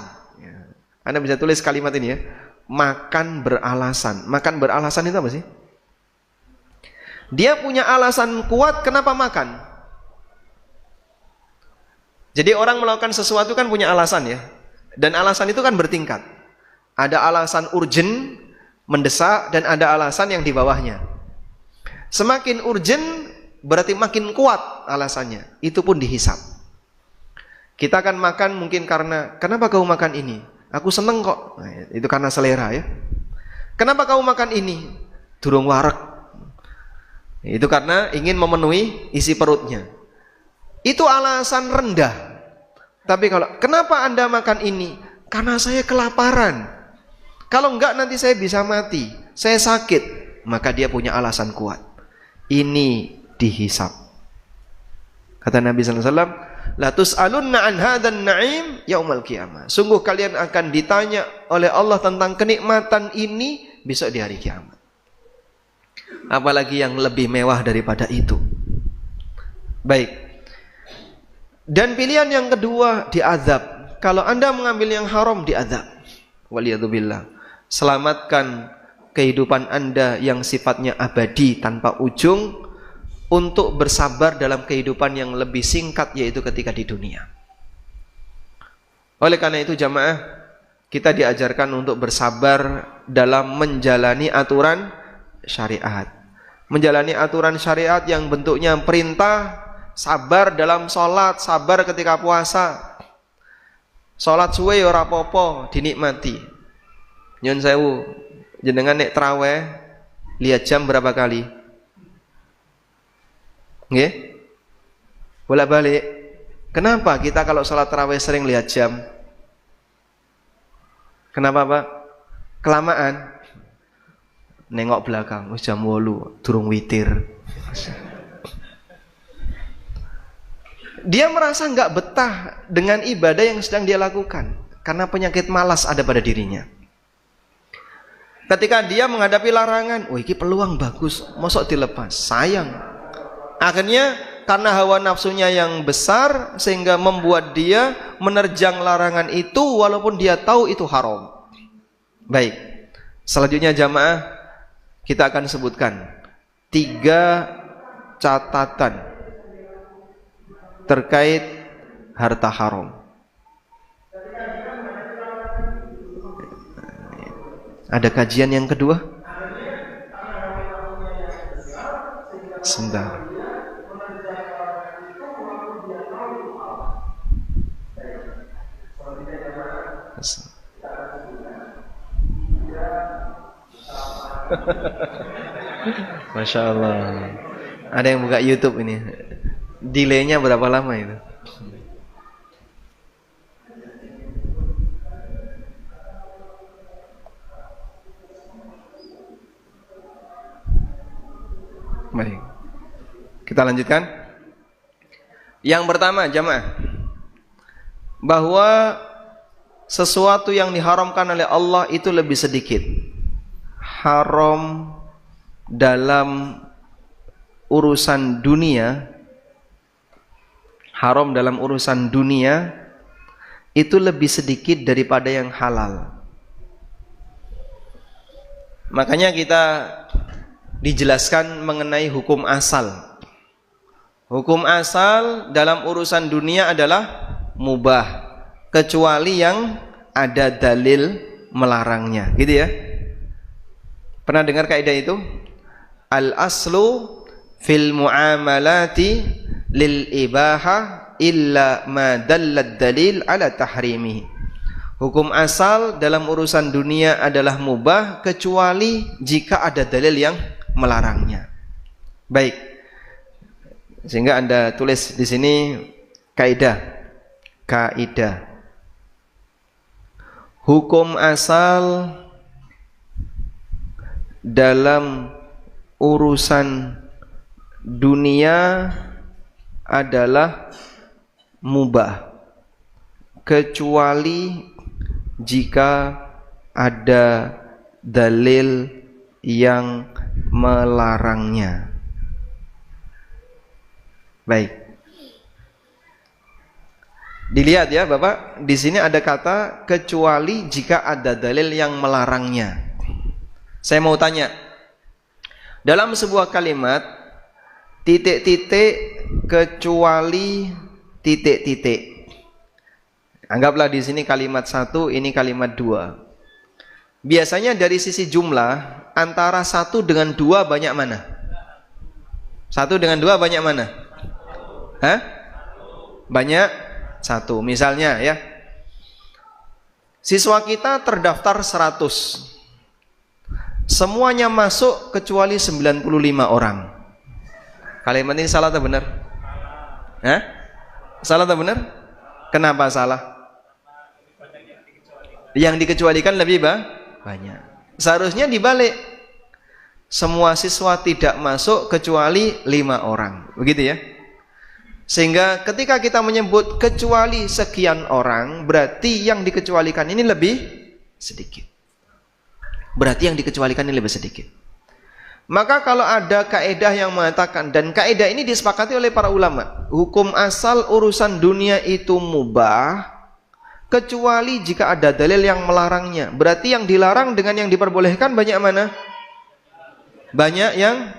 Anda bisa tulis kalimat ini ya. Makan beralasan. Makan beralasan itu apa sih? Dia punya alasan kuat kenapa makan. Jadi orang melakukan sesuatu kan punya alasan ya. Dan alasan itu kan bertingkat. Ada alasan urgent, mendesak, dan ada alasan yang di bawahnya. Semakin urgent berarti makin kuat alasannya. Itu pun dihisap. Kita akan makan mungkin karena, kenapa kau makan ini? Aku seneng kok. Nah, itu karena selera ya. Kenapa kau makan ini? Durung wareg. Itu karena ingin memenuhi isi perutnya. Itu alasan rendah. Tapi kalau, kenapa Anda makan ini? Karena saya kelaparan. Kalau enggak nanti saya bisa mati. Saya sakit. Maka dia punya alasan kuat. Ini dihisap. Kata Nabi SAW, la tus'alunna an hadzal na'im yaumal qiyamah. Sungguh kalian akan ditanya oleh Allah tentang kenikmatan ini besok di hari kiamat. Apalagi yang lebih mewah daripada itu. Baik. Dan pilihan yang kedua diazab. Kalau Anda mengambil yang haram diazab. Waliyadzubillah. Selamatkan kehidupan Anda yang sifatnya abadi tanpa ujung untuk bersabar dalam kehidupan yang lebih singkat, yaitu ketika di dunia. Oleh karena itu jamaah, kita diajarkan untuk bersabar dalam menjalani aturan syariat. Menjalani aturan syariat yang bentuknya perintah, sabar dalam sholat, sabar ketika puasa. Sholat suwe ora apa-apa, dinikmati. Nyun sewu, jenengan nek traweh lihat jam berapa kali? Nggih? Bolak-balik. Kenapa kita kalau salat tarawih sering lihat jam? Kenapa, Pak? Kelamaan. Nengok belakang, wis jam 8, durung witir. Dia merasa enggak betah dengan ibadah yang sedang dia lakukan karena penyakit malas ada pada dirinya. Ketika dia menghadapi larangan, oh iki peluang bagus, mosok dilepas, sayang. Akhirnya karena hawa nafsunya yang besar sehingga membuat dia menerjang larangan itu walaupun dia tahu itu haram. Baik. Selanjutnya jamaah, kita akan sebutkan 3 catatan terkait harta haram. Ada kajian yang kedua? Sebentar. Masya Allah. Ada yang buka YouTube ini. Delaynya berapa lama itu? Baik. Kita lanjutkan. Yang pertama jamaah, bahwa sesuatu yang diharamkan oleh Allah itu lebih sedikit. Haram dalam urusan dunia, haram dalam urusan dunia itu lebih sedikit daripada yang halal. Makanya kita dijelaskan mengenai hukum asal. Hukum asal dalam urusan dunia adalah mubah, kecuali yang ada dalil melarangnya, gitu ya. Pernah dengar kaidah itu? Al-aslu fil muamalati lil ibaha illa ma dallad dalil ala tahrimihi. Hukum asal dalam urusan dunia adalah mubah kecuali jika ada dalil yang melarangnya. Baik. Sehingga Anda tulis di sini kaidah. Hukum asal dalam urusan dunia adalah mubah kecuali jika ada dalil yang melarangnya. Baik. Dilihat ya Bapak, di sini ada kata kecuali jika ada dalil yang melarangnya. Saya mau tanya, dalam sebuah kalimat titik-titik kecuali titik-titik. Anggaplah di sini kalimat 1, ini kalimat 2. Biasanya dari sisi jumlah antara 1 dengan 2 banyak mana? 1 dengan 2 banyak mana? Hah? Banyak 1. Misalnya ya, siswa kita terdaftar 100. Semuanya masuk kecuali 95 orang. Kalimat ini salah atau benar? Hah? Salah atau benar? Kenapa salah? Yang dikecualikan lebih banyak. Seharusnya dibalik. Semua siswa tidak masuk kecuali 5 orang. Begitu ya. Sehingga ketika kita menyebut kecuali sekian orang, berarti yang dikecualikan ini lebih sedikit. Berarti yang dikecualikan ini lebih sedikit. Maka kalau ada kaedah yang mengatakan, dan kaedah ini disepakati oleh para ulama, hukum asal urusan dunia itu mubah kecuali jika ada dalil yang melarangnya. Berarti yang dilarang dengan yang diperbolehkan banyak mana? Banyak yang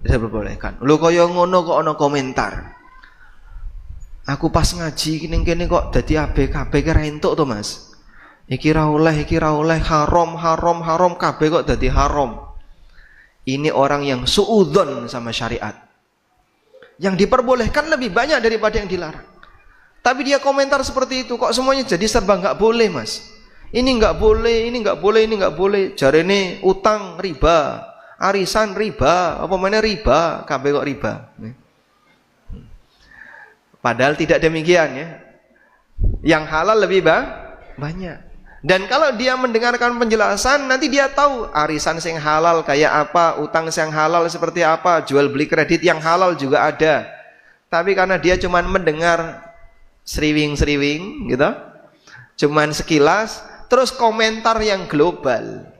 diperbolehkan. Lu kaya ngono kok ono komentar. Aku pas ngaji kene kok dadi ABKB ki ra entuk to, Mas. Iki ra oleh, haram kabeh kok dadi haram. Ini orang yang suudzon sama syariat. Yang diperbolehkan lebih banyak daripada yang dilarang. Tapi dia komentar seperti itu, kok semuanya jadi serba nggak boleh, Mas. Ini nggak boleh, ini nggak boleh, ini nggak boleh. Jarene utang riba, arisan riba, apa mana riba, kabeh kok riba. Padahal tidak demikian ya. Yang halal lebih banyak. Dan kalau dia mendengarkan penjelasan, nanti dia tahu arisan yang halal kayak apa, utang yang halal seperti apa, jual beli kredit yang halal juga ada. Tapi karena dia cuma mendengar sriwing-sriwing gitu, cuman sekilas, terus komentar yang global.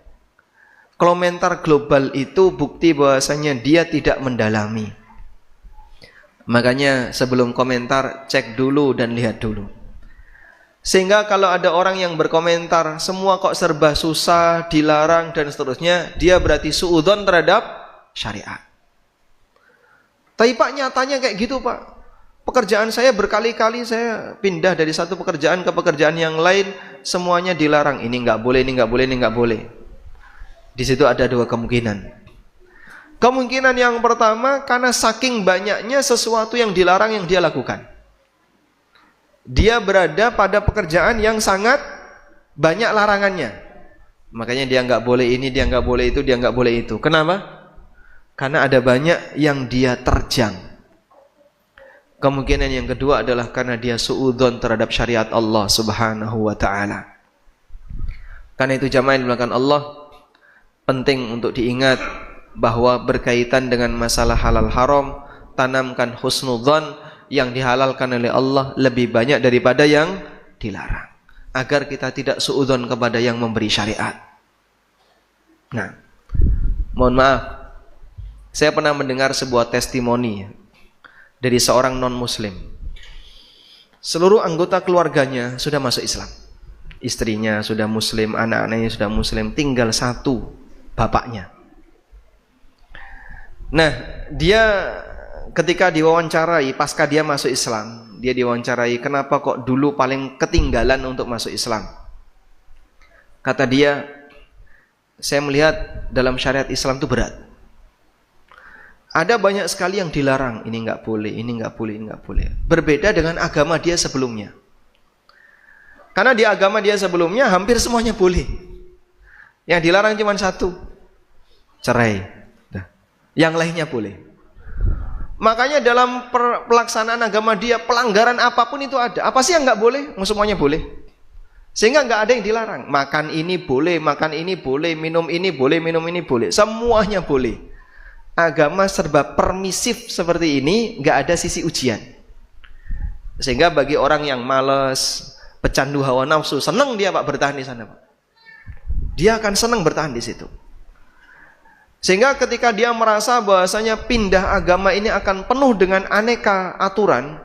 Komentar global itu bukti bahwasanya dia tidak mendalami. Makanya sebelum komentar, cek dulu dan lihat dulu. Sehingga kalau ada orang yang berkomentar semua kok serba susah, dilarang dan seterusnya, dia berarti suudzon terhadap syariat. Tapi Pak, nyatanya kayak gitu Pak. Pekerjaan saya berkali-kali saya pindah dari satu pekerjaan ke pekerjaan yang lain, semuanya dilarang. Ini nggak boleh, ini nggak boleh, ini nggak boleh. Di situ ada dua kemungkinan. Kemungkinan yang pertama, karena saking banyaknya sesuatu yang dilarang yang dia lakukan. Dia berada pada pekerjaan yang sangat banyak larangannya. Makanya dia nggak boleh ini, dia nggak boleh itu, dia nggak boleh itu. Kenapa? Karena ada banyak yang dia terjang. Kemungkinan yang kedua adalah karena dia suudzon terhadap syariat Allah Subhanahu wa ta'ala. Karena itu jamaah yang dimuliakan Allah, penting untuk diingat bahwa berkaitan dengan masalah halal haram, tanamkan husnudzon. Yang dihalalkan oleh Allah lebih banyak daripada yang dilarang, agar kita tidak suudzon kepada yang memberi syariat. Nah, mohon maaf, saya pernah mendengar sebuah testimoni dari seorang non-muslim. Seluruh anggota keluarganya sudah masuk Islam. Istrinya sudah muslim, anak-anaknya sudah muslim, tinggal satu, bapaknya. Nah, dia ketika diwawancarai pasca dia masuk Islam, dia diwawancarai, kenapa kok dulu paling ketinggalan untuk masuk Islam? Kata dia, saya melihat dalam syariat Islam itu berat. Ada banyak sekali yang dilarang, ini nggak boleh, ini nggak boleh, ini nggak boleh. Berbeda dengan agama dia sebelumnya. Karena di agama dia sebelumnya hampir semuanya boleh. Yang dilarang cuma satu, cerai. Nah, yang lainnya boleh. Makanya dalam pelaksanaan agama dia, pelanggaran apapun itu ada. Apa sih yang nggak boleh? Semuanya boleh. Sehingga nggak ada yang dilarang. Makan ini boleh, makan ini boleh, minum ini boleh, minum ini boleh. Semuanya boleh. Agama serba permisif seperti ini, nggak ada sisi ujian. Sehingga bagi orang yang malas, pecandu hawa nafsu, senang dia Pak bertahan di sana Pak. Dia akan senang bertahan di situ. Sehingga ketika dia merasa bahwasanya pindah agama ini akan penuh dengan aneka aturan,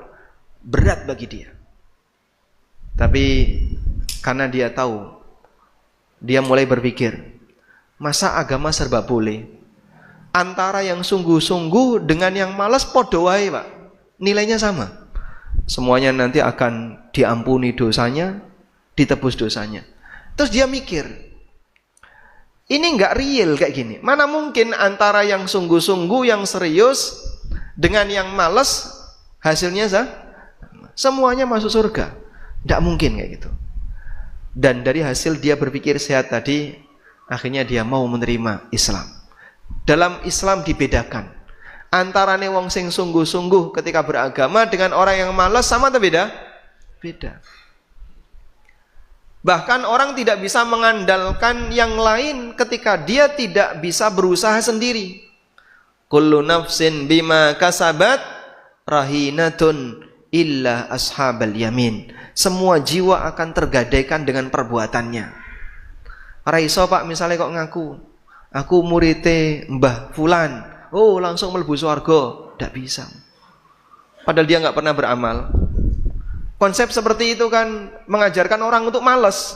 berat bagi dia. Tapi karena dia tahu, dia mulai berpikir, masa agama serba boleh? Antara yang sungguh-sungguh dengan yang malas podo wae, Pak. Nilainya sama. Semuanya nanti akan diampuni dosanya, ditebus dosanya. Terus dia mikir, ini enggak real kayak gini. Mana mungkin antara yang sungguh-sungguh, yang serius dengan yang malas hasilnya semuanya masuk surga. Enggak mungkin kayak gitu. Dan dari hasil dia berpikir sehat tadi, akhirnya dia mau menerima Islam. Dalam Islam dibedakan antara wong sing sungguh-sungguh ketika beragama dengan orang yang malas, sama atau beda? Beda. Bahkan orang tidak bisa mengandalkan yang lain ketika dia tidak bisa berusaha sendiri. Kullu nafsin bima kasabat rahinatun illa ashabal yamin. Semua jiwa akan tergadaikan dengan perbuatannya. Raiso Pak misalnya kok ngaku, aku murite Mbah Fulan, oh langsung mlebu swarga, tidak bisa. Padahal dia nggak pernah beramal. Konsep seperti itu kan mengajarkan orang untuk malas.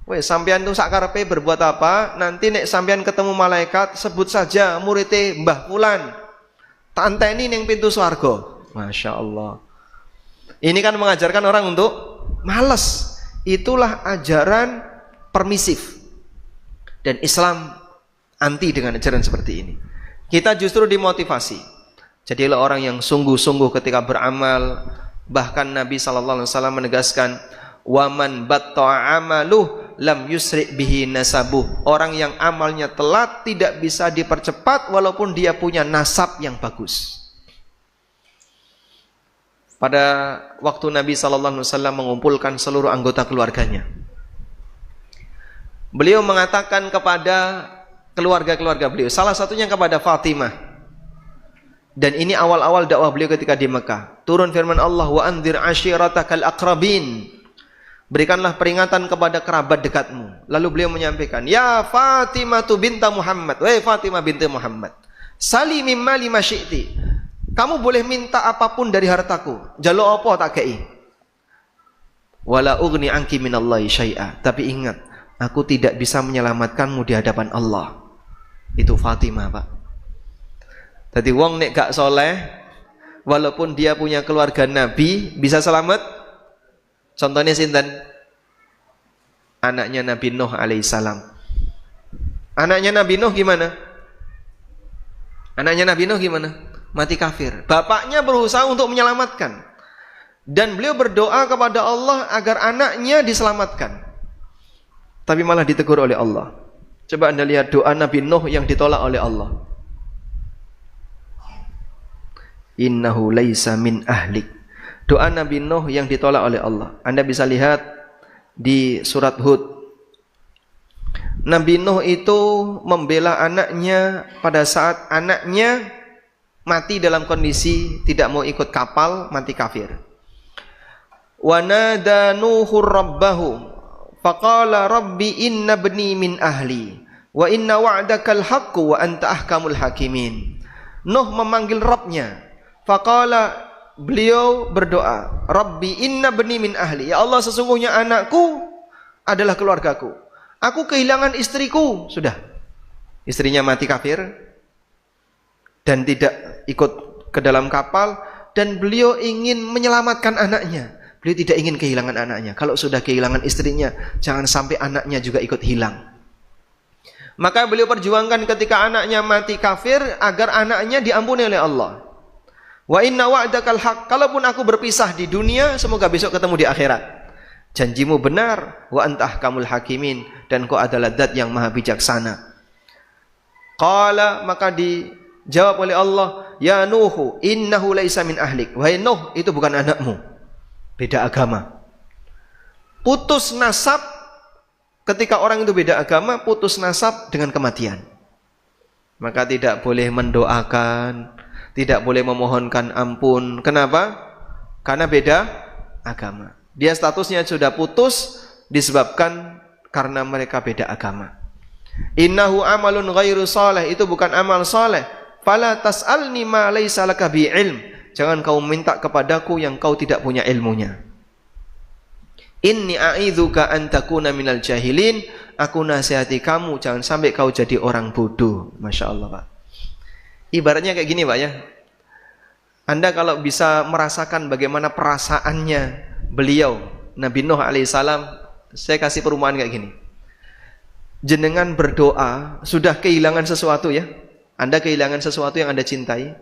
Wes sampean tuh sakarepe berbuat apa? Nanti nek sampean ketemu malaikat, sebut saja murite Mbah Fulan, tak anteni ning pintu swarga. Masya Allah. Ini kan mengajarkan orang untuk malas. Itulah ajaran permisif. Dan Islam anti dengan ajaran seperti ini. Kita justru dimotivasi. Jadilah orang yang sungguh-sungguh ketika beramal. Bahkan Nabi SAW menegaskan, waman batta'a amaluh lam yusri' bihi nasabuh. Orang yang amalnya telat tidak bisa dipercepat walaupun dia punya nasab yang bagus. Pada waktu Nabi SAW mengumpulkan seluruh anggota keluarganya, beliau mengatakan kepada keluarga-keluarga beliau, salah satunya kepada Fatimah. Dan ini awal-awal dakwah beliau ketika di Mekah. Turun firman Allah, wa anzir ashiratakal aqrabin. Berikanlah peringatan kepada kerabat dekatmu. Lalu beliau menyampaikan, ya Fatimah binta Muhammad, wahai Fatimah binti Muhammad, sali mimma lima syi'ti. Kamu boleh minta apapun dari hartaku. Jaluk apa tak kei. Wala ugni anki minallahi syai'a. Tapi ingat, aku tidak bisa menyelamatkanmu di hadapan Allah. Itu Fatimah, Pak. Jadi wong nek gak soleh, walaupun dia punya keluarga Nabi, bisa selamat. Contohnya sinten? Anaknya Nabi Nuh alaihissalam. Anaknya Nabi Nuh gimana? Anaknya Nabi Nuh gimana? Mati kafir. Bapaknya berusaha untuk menyelamatkan. Dan beliau berdoa kepada Allah agar anaknya diselamatkan. Tapi malah ditegur oleh Allah. Coba Anda lihat doa Nabi Nuh yang ditolak oleh Allah. Innahu laisa min ahlik. Doa Nabi Nuh yang ditolak oleh Allah. Anda bisa lihat di surat Hud. Nabi Nuh itu membela anaknya pada saat anaknya mati dalam kondisi tidak mau ikut kapal, mati kafir. Wa nada Nuhur rabbahu faqala rabbi inna bni min ahli wa inna wa'dakal haqqu wa anta ahkamul hakimin. Nuh memanggil Rabbnya. Faqala, beliau berdoa, rabbi inna bni min ahli. Ya Allah, sesungguhnya anakku adalah keluargaku. Aku kehilangan istriku. Sudah. Istrinya mati kafir dan tidak ikut ke dalam kapal, dan beliau ingin menyelamatkan anaknya. Beliau tidak ingin kehilangan anaknya. Kalau sudah kehilangan istrinya, jangan sampai anaknya juga ikut hilang. Maka beliau perjuangkan ketika anaknya mati kafir agar anaknya diampuni oleh Allah. Wa inna wa'dakal haq. Kalaupun aku berpisah di dunia, semoga besok ketemu di akhirat. Janjimu benar. Wa anta ahkamul hakimin. Dan kau adalah zat yang maha bijaksana. Qala, maka dijawab oleh Allah, ya Nuhu innahu laisa min ahlik. Wahai Nuh, itu bukan anakmu. Beda agama. Putus nasab. Ketika orang itu beda agama, putus nasab dengan kematian. Maka tidak boleh mendoakan, tidak boleh memohonkan ampun. Kenapa? Karena beda agama. Dia statusnya sudah putus disebabkan karena mereka beda agama. Innahu amalun ghairu saleh, itu bukan amal saleh. Fala tas'alni ma laisa laka bi ilm. Jangan kau minta kepadaku yang kau tidak punya ilmunya. Inni a'idzuka an takuna minal jahilin. Aku nasihati kamu jangan sampai kau jadi orang bodoh. Masya Allah, Pak. Ibaratnya kayak gini, Pak ya. Anda kalau bisa merasakan bagaimana perasaannya beliau, Nabi Nuh alaihissalam, saya kasih perumpamaan kayak gini. Jenengan berdoa, sudah kehilangan sesuatu ya. Anda kehilangan sesuatu yang Anda cintai.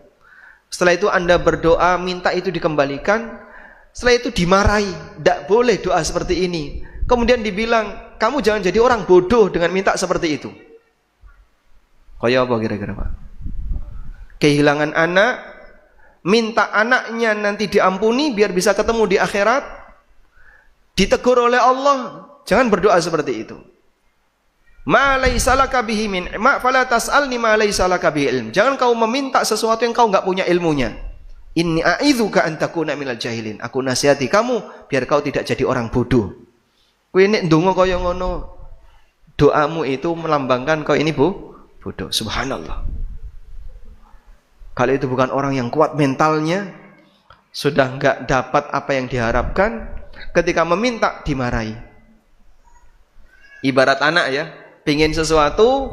Setelah itu Anda berdoa, minta itu dikembalikan. Setelah itu dimarahi, tidak boleh doa seperti ini. Kemudian dibilang, kamu jangan jadi orang bodoh dengan minta seperti itu. Kayak apa kira-kira, Pak? Kehilangan anak, minta anaknya nanti diampuni biar bisa ketemu di akhirat. Ditegur oleh Allah, jangan berdoa seperti itu. Ma laisa laka bihi min ma fala tas'alni ma laisa laka bihi ilm. Jangan kau meminta sesuatu yang kau enggak punya ilmunya. Inni a'idzuka an takuna minal jahilin. Aku nasihati kamu biar kau tidak jadi orang bodoh. Kowe nek ndonga kaya ngono, doamu itu melambangkan kau ini bodoh. Subhanallah. Kalau itu bukan orang yang kuat mentalnya, sudah enggak dapat apa yang diharapkan, ketika meminta dimarahi. Ibarat anak ya, pingin sesuatu,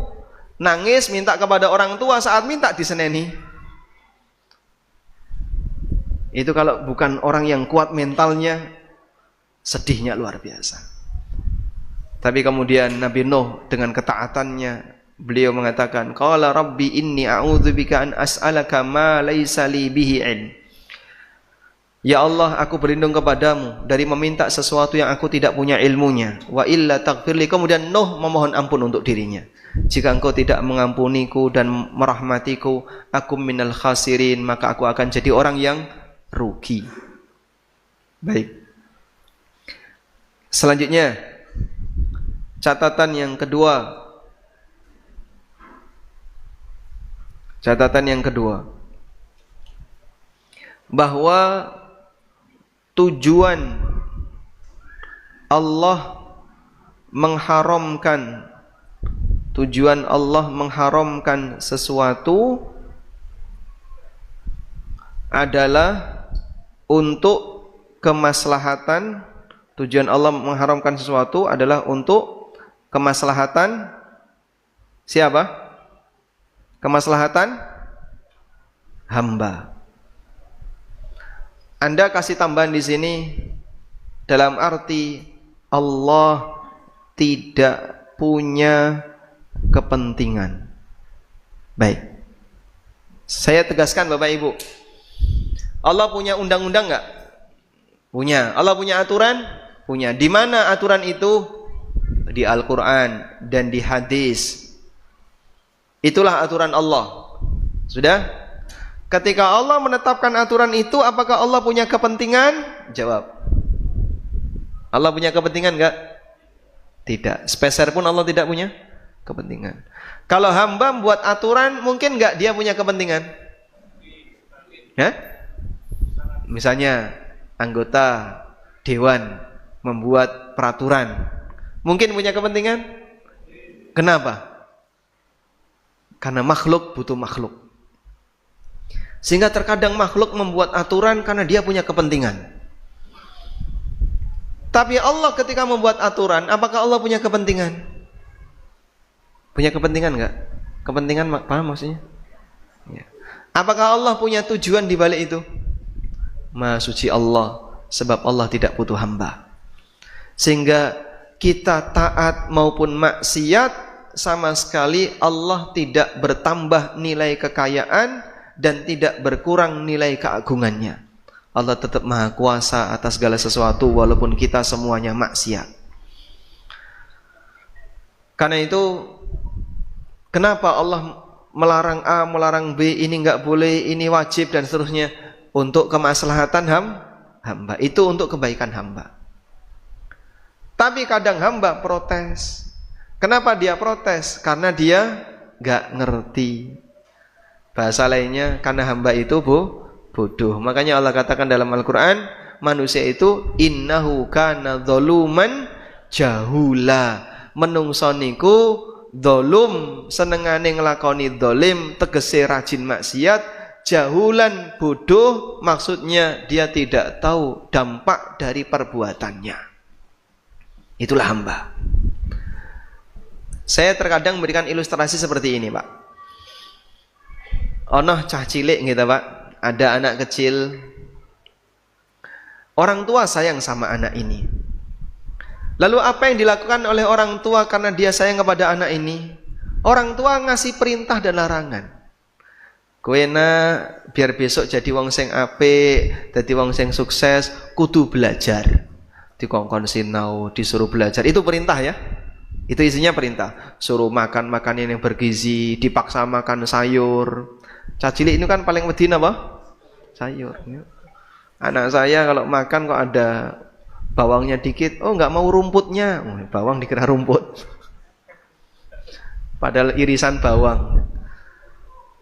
nangis minta kepada orang tua, saat minta diseneni. Itu kalau bukan orang yang kuat mentalnya, sedihnya luar biasa. Tapi kemudian Nabi Nuh dengan ketaatannya, beliau mengatakan, qala rabbi inni a'udzubika an as'alaka ma laisa li bihi ilm. Ya Allah, aku berlindung kepadamu dari meminta sesuatu yang aku tidak punya ilmunya. Wa illa taghfirli. Kemudian Nuh memohon ampun untuk dirinya. Jika engkau tidak mengampuniku dan merahmatiku, aku minal khasirin, maka aku akan jadi orang yang rugi. Baik. Selanjutnya, catatan yang kedua. Catatan yang kedua, bahwa tujuan Allah mengharamkan sesuatu adalah untuk kemaslahatan. Tujuan Allah mengharamkan sesuatu adalah untuk kemaslahatan siapa? Kemaslahatan hamba. Anda kasih tambahan di sini dalam arti Allah tidak punya kepentingan. Baik. Saya tegaskan Bapak Ibu. Allah punya undang-undang enggak? Punya. Allah punya aturan? Punya. Di mana aturan itu? Di Al-Quran dan di hadis. Itulah aturan Allah. Sudah? Ketika Allah menetapkan aturan itu, apakah Allah punya kepentingan? Jawab. Allah punya kepentingan enggak? Tidak. Sepeser pun Allah tidak punya kepentingan. Kalau hamba membuat aturan, mungkin enggak dia punya kepentingan? Ya? Misalnya anggota dewan membuat peraturan, mungkin punya kepentingan? Kenapa? Karena makhluk butuh makhluk. Sehingga terkadang makhluk membuat aturan karena dia punya kepentingan. Tapi Allah ketika membuat aturan, apakah Allah punya kepentingan? Punya kepentingan enggak? Kepentingan paham maksudnya? Ya. Apakah Allah punya tujuan di balik itu? Maha suci Allah, sebab Allah tidak butuh hamba. Sehingga kita taat maupun maksiat, sama sekali Allah tidak bertambah nilai kekayaan dan tidak berkurang nilai keagungannya. Allah tetap maha kuasa atas segala sesuatu walaupun kita semuanya maksiat. Karena itu, kenapa Allah melarang A, melarang B, ini enggak boleh, ini wajib dan seterusnya? Untuk kemaslahatan hamba. Itu untuk kebaikan hamba. Tapi kadang hamba protes. Kenapa dia protes? Karena dia enggak ngerti. Bahasa lainnya, karena hamba itu bodoh. Makanya Allah katakan dalam Al-Quran, manusia itu innahu kana dzuluman jahula. Menungso niku dzulum, senengane nglakoni dzalim, tegese rajin maksiat. Jahulan, bodoh, maksudnya dia tidak tahu dampak dari perbuatannya. Itulah hamba. Saya terkadang memberikan ilustrasi seperti ini, Pak. Ono cah cilik gitu, Pak. Ada anak kecil. Orang tua sayang sama anak ini. Lalu apa yang dilakukan oleh orang tua karena dia sayang kepada anak ini? Orang tua ngasih perintah dan larangan. Kowe biar besok jadi wong sing apik, dadi wong sing sukses, kudu belajar. Dikongkon sinau, disuruh belajar. Itu perintah ya. Itu isinya perintah. Suruh makan makanan yang bergizi, dipaksa makan sayur. Cah cilik ini kan paling wedi apa? Sayur. Anak saya kalau makan kok ada bawangnya dikit, oh nggak mau rumputnya. Bawang dikira rumput. Padahal irisan bawang.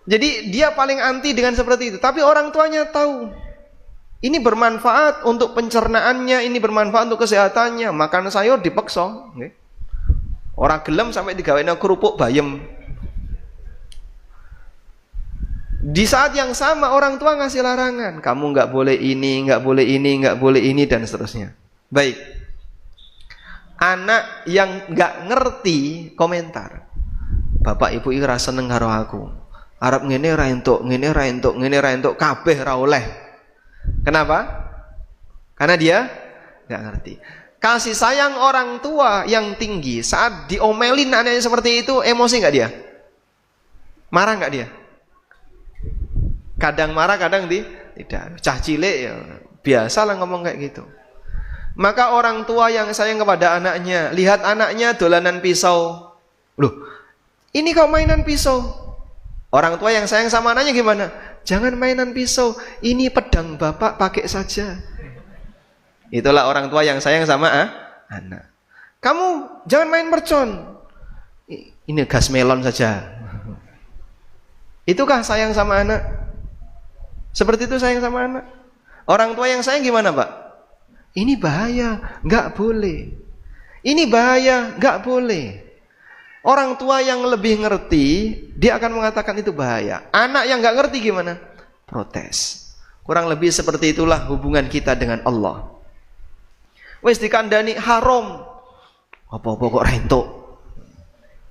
Jadi dia paling anti dengan seperti itu. Tapi orang tuanya tahu. Ini bermanfaat untuk pencernaannya, ini bermanfaat untuk kesehatannya. Makan sayur dipaksa. Orang gelem sampai digawein kerupuk bayem. Di saat yang sama orang tua ngasih larangan. Kamu nggak boleh ini, nggak boleh ini, nggak boleh ini, dan seterusnya. Baik. Anak yang nggak ngerti komentar. Bapak ibu ira seneng karo aku. Arab ngene ra entuk, ngene ra entuk, ngene ra entuk, kabeh ra oleh. Kenapa? Karena dia nggak ngerti. Kasih sayang orang tua yang tinggi saat diomelin anaknya seperti itu, emosi nggak dia? Marah nggak dia? Kadang marah, kadang tidak. Cah cilik ya biasalah ngomong kayak gitu. Maka orang tua yang sayang kepada anaknya, lihat anaknya dolanan pisau. Loh, ini kok mainan pisau? Orang tua yang sayang sama anaknya gimana? Jangan mainan pisau, ini pedang bapak pakai saja. Itulah orang tua yang sayang sama anak. Kamu jangan main mercon, ini gas melon saja. Itukah sayang sama anak? Seperti itu sayang sama anak. Orang tua yang sayang gimana, Pak? Ini bahaya, nggak boleh. Ini bahaya, nggak boleh. Orang tua yang lebih ngerti, dia akan mengatakan itu bahaya. Anak yang nggak ngerti gimana? Protes. Kurang lebih seperti itulah hubungan kita dengan Allah. Wes dikandani haram. Apa-apa kok rentok.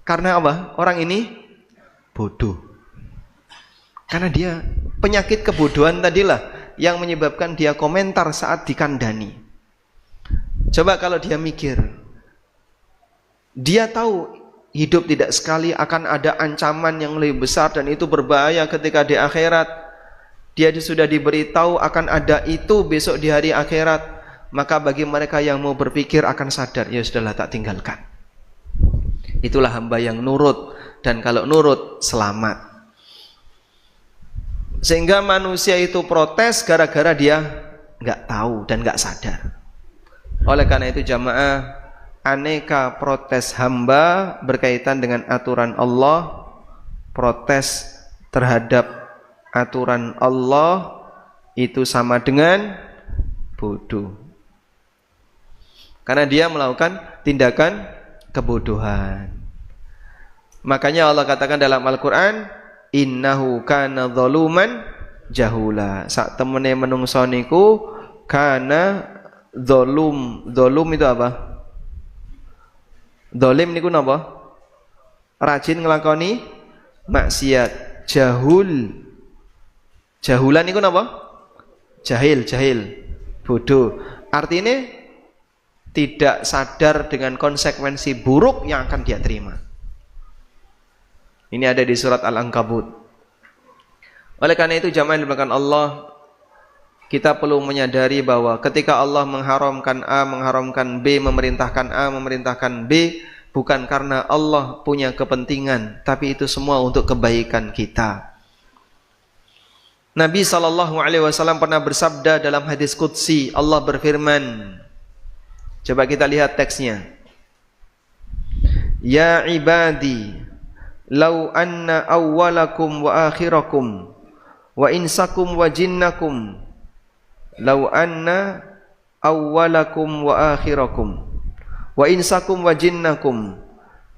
Karena apa? Orang ini bodoh. Karena dia penyakit kebodohan tadilah yang menyebabkan dia komentar saat dikandani. Coba kalau dia mikir. Dia tahu hidup tidak sekali, akan ada ancaman yang lebih besar dan itu berbahaya ketika di akhirat. Dia sudah diberitahu akan ada itu besok di hari akhirat. Maka bagi mereka yang mau berpikir akan sadar, ya sudahlah tak tinggalkan. Itulah hamba yang nurut, dan kalau nurut selamat. Sehingga manusia itu protes gara-gara dia nggak tahu dan nggak sadar. Oleh karena itu jamaah, aneka protes hamba berkaitan dengan aturan Allah, protes terhadap aturan Allah itu sama dengan bodoh. Karena dia melakukan tindakan kebodohan. Makanya Allah katakan dalam Al-Quran, innahu kana zaluman jahula. Sak temene menungso niku kana zalum. Zalum itu apa? Zalim niku napa? Rajin nglakoni maksiat. Jahul. Jahulan niku napa? Jahil, bodoh. Artinya tidak sadar dengan konsekuensi buruk yang akan dia terima. Ini ada di surat Al-Ankabut. Oleh karena itu jamaah yang dimuliakan Allah, kita perlu menyadari bahwa ketika Allah mengharamkan A, mengharamkan B, memerintahkan A, memerintahkan B, bukan karena Allah punya kepentingan, tapi itu semua untuk kebaikan kita. Nabi SAW pernah bersabda dalam hadis qudsi, Allah berfirman, coba kita lihat teksnya. Ya ibadi, lau anna awwalakum wa akhirakum wa insakum wa jinnakum, lau anna awwalakum wa akhirakum wa insakum wa jinnakum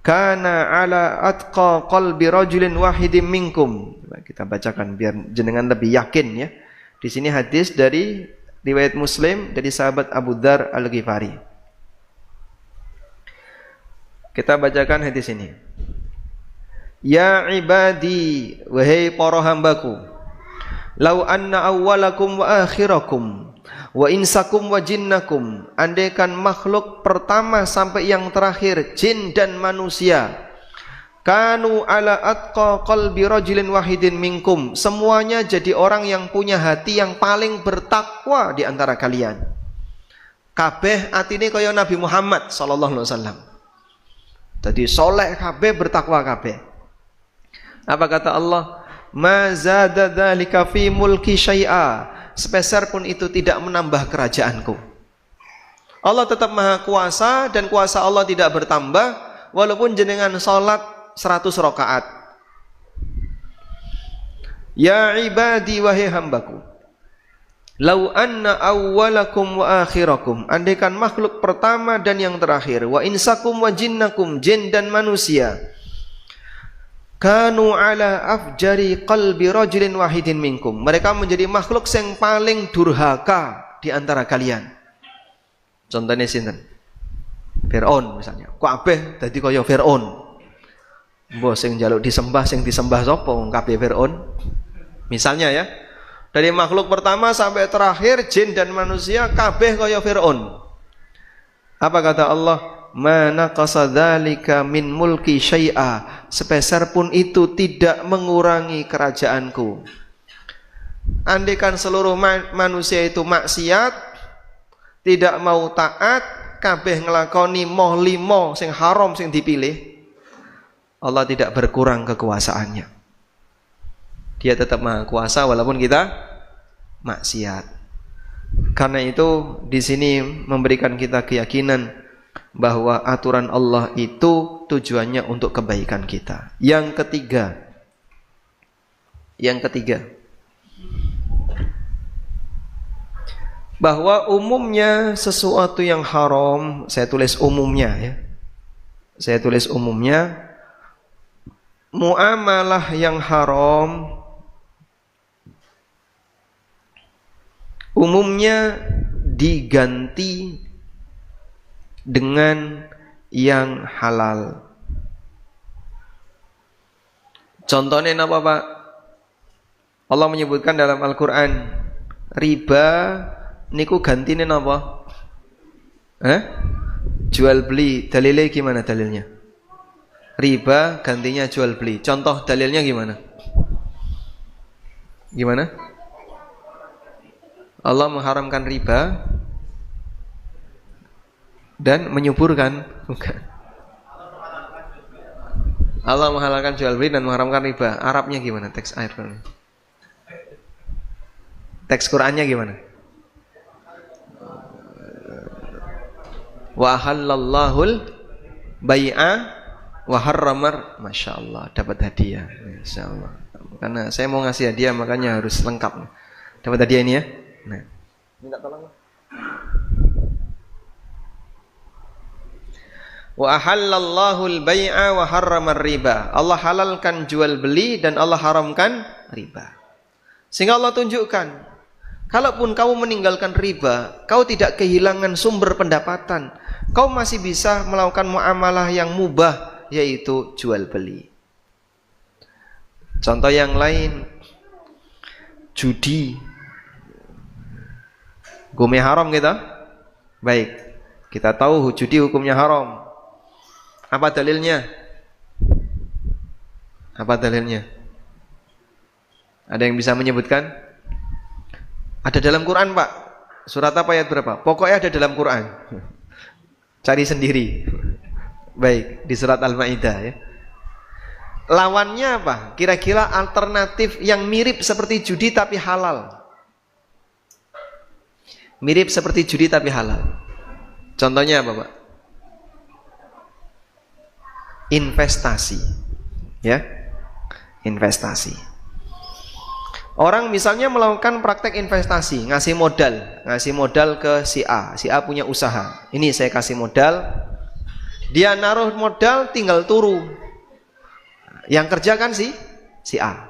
kana ala atqa qalbi rajulin wahidin minkum. Kita bacakan biar jenengan lebih yakin ya. Di sini hadis dari riwayat Muslim dari sahabat Abu Dzar Al-Ghifari. Kita bacakan hadis ini. Ya ibadi, wahai para hambaku, lau anna awwalakum wa akhirakum wa insakum wa jinnakum, andaikan makhluk pertama sampai yang terakhir, jin dan manusia, kanu ala atqa qalbi rajulin wahidin minkum, semuanya jadi orang yang punya hati yang paling bertakwa di antara kalian. Kabeh atine kaya Nabi Muhammad sallallahu alaihi wasallam. Jadi soleh kabeh, bertakwa kabeh. Apa kata Allah? Ma zada dzalika fi mulki syai'a, sepeser pun itu tidak menambah kerajaanku. Allah tetap maha kuasa dan kuasa Allah tidak bertambah walaupun jenengan salat 100 rakaat. Ya ibadi, wahai hambaku, lau anna awwalakum wa akhirakum, andaikan makhluk pertama dan yang terakhir, wa insakum wa jinnakum, jin dan manusia, kanu ala afjari qalbi rajulin wahidin minkum, mereka menjadi makhluk yang paling durhaka di antara kalian. Contohnya sinten? Fir'aun misalnya. Kabeh dadi kaya Fir'aun. Mbok sing njaluk disembah, sing disembah sapa wong kabeh Fir'aun? Misalnya ya. Dari makhluk pertama sampai terakhir, jin dan manusia kabeh kaya Fir'aun. Apa kata Allah? Ma naqasa dzalika min mulki syai'a, sepeser pun itu tidak mengurangi kerajaanku. Andaikan seluruh manusia itu maksiat, tidak mau taat, kabeh ngelakoni moh limo sing haram sing dipilih, Allah tidak berkurang kekuasaannya. Dia tetap maha kuasa walaupun kita maksiat. Karena itu di sini memberikan kita keyakinan bahwa aturan Allah itu tujuannya untuk kebaikan kita. Yang ketiga, bahwa umumnya sesuatu yang haram, saya tulis umumnya ya. Saya tulis umumnya, muamalah yang haram umumnya diganti dengan yang halal. Contohnya apa Pak? Allah menyebutkan dalam Al-Quran, riba niku gantine napa? Jual beli. Dalilnya gimana dalilnya? Riba gantinya jual beli. Contoh dalilnya gimana? Gimana? Allah mengharamkan riba dan menyuburkan, bukan. Allah menghalalkan jual beli dan mengharamkan riba. Arabnya gimana? Teks ayat Quran. Teks Qurannya gimana? Wa halallahul bai'a wa harramar. Masya Allah, dapat hadiah. Masya Allah. Karena saya mau ngasih hadiah makanya harus lengkap. Dapat hadiah ini ya. Nah, minta tolong. Wa ahallallahu al-bai'a wa harramar riba. Allah halalkan jual beli dan Allah haramkan riba. Sehingga Allah tunjukkan, kalaupun kamu meninggalkan riba, kau tidak kehilangan sumber pendapatan. Kau masih bisa melakukan muamalah yang mubah, yaitu jual beli. Contoh yang lain, judi. Hukumnya haram kita? Baik, kita tahu judi hukumnya haram. Apa dalilnya? Apa dalilnya? Ada yang bisa menyebutkan? Ada dalam Quran Pak. Surat apa, ayat berapa? Pokoknya ada dalam Quran. Cari sendiri. Baik, di surat Al-Maidah ya. Lawannya apa? Kira-kira alternatif yang mirip seperti judi tapi halal. Mirip seperti judi tapi halal. Contohnya apa Pak? Investasi. Ya. Investasi. Orang misalnya melakukan praktek investasi, ngasih modal ke si A. Si A punya usaha. Ini saya kasih modal. Dia naruh modal tinggal turu. Yang kerja kan si A.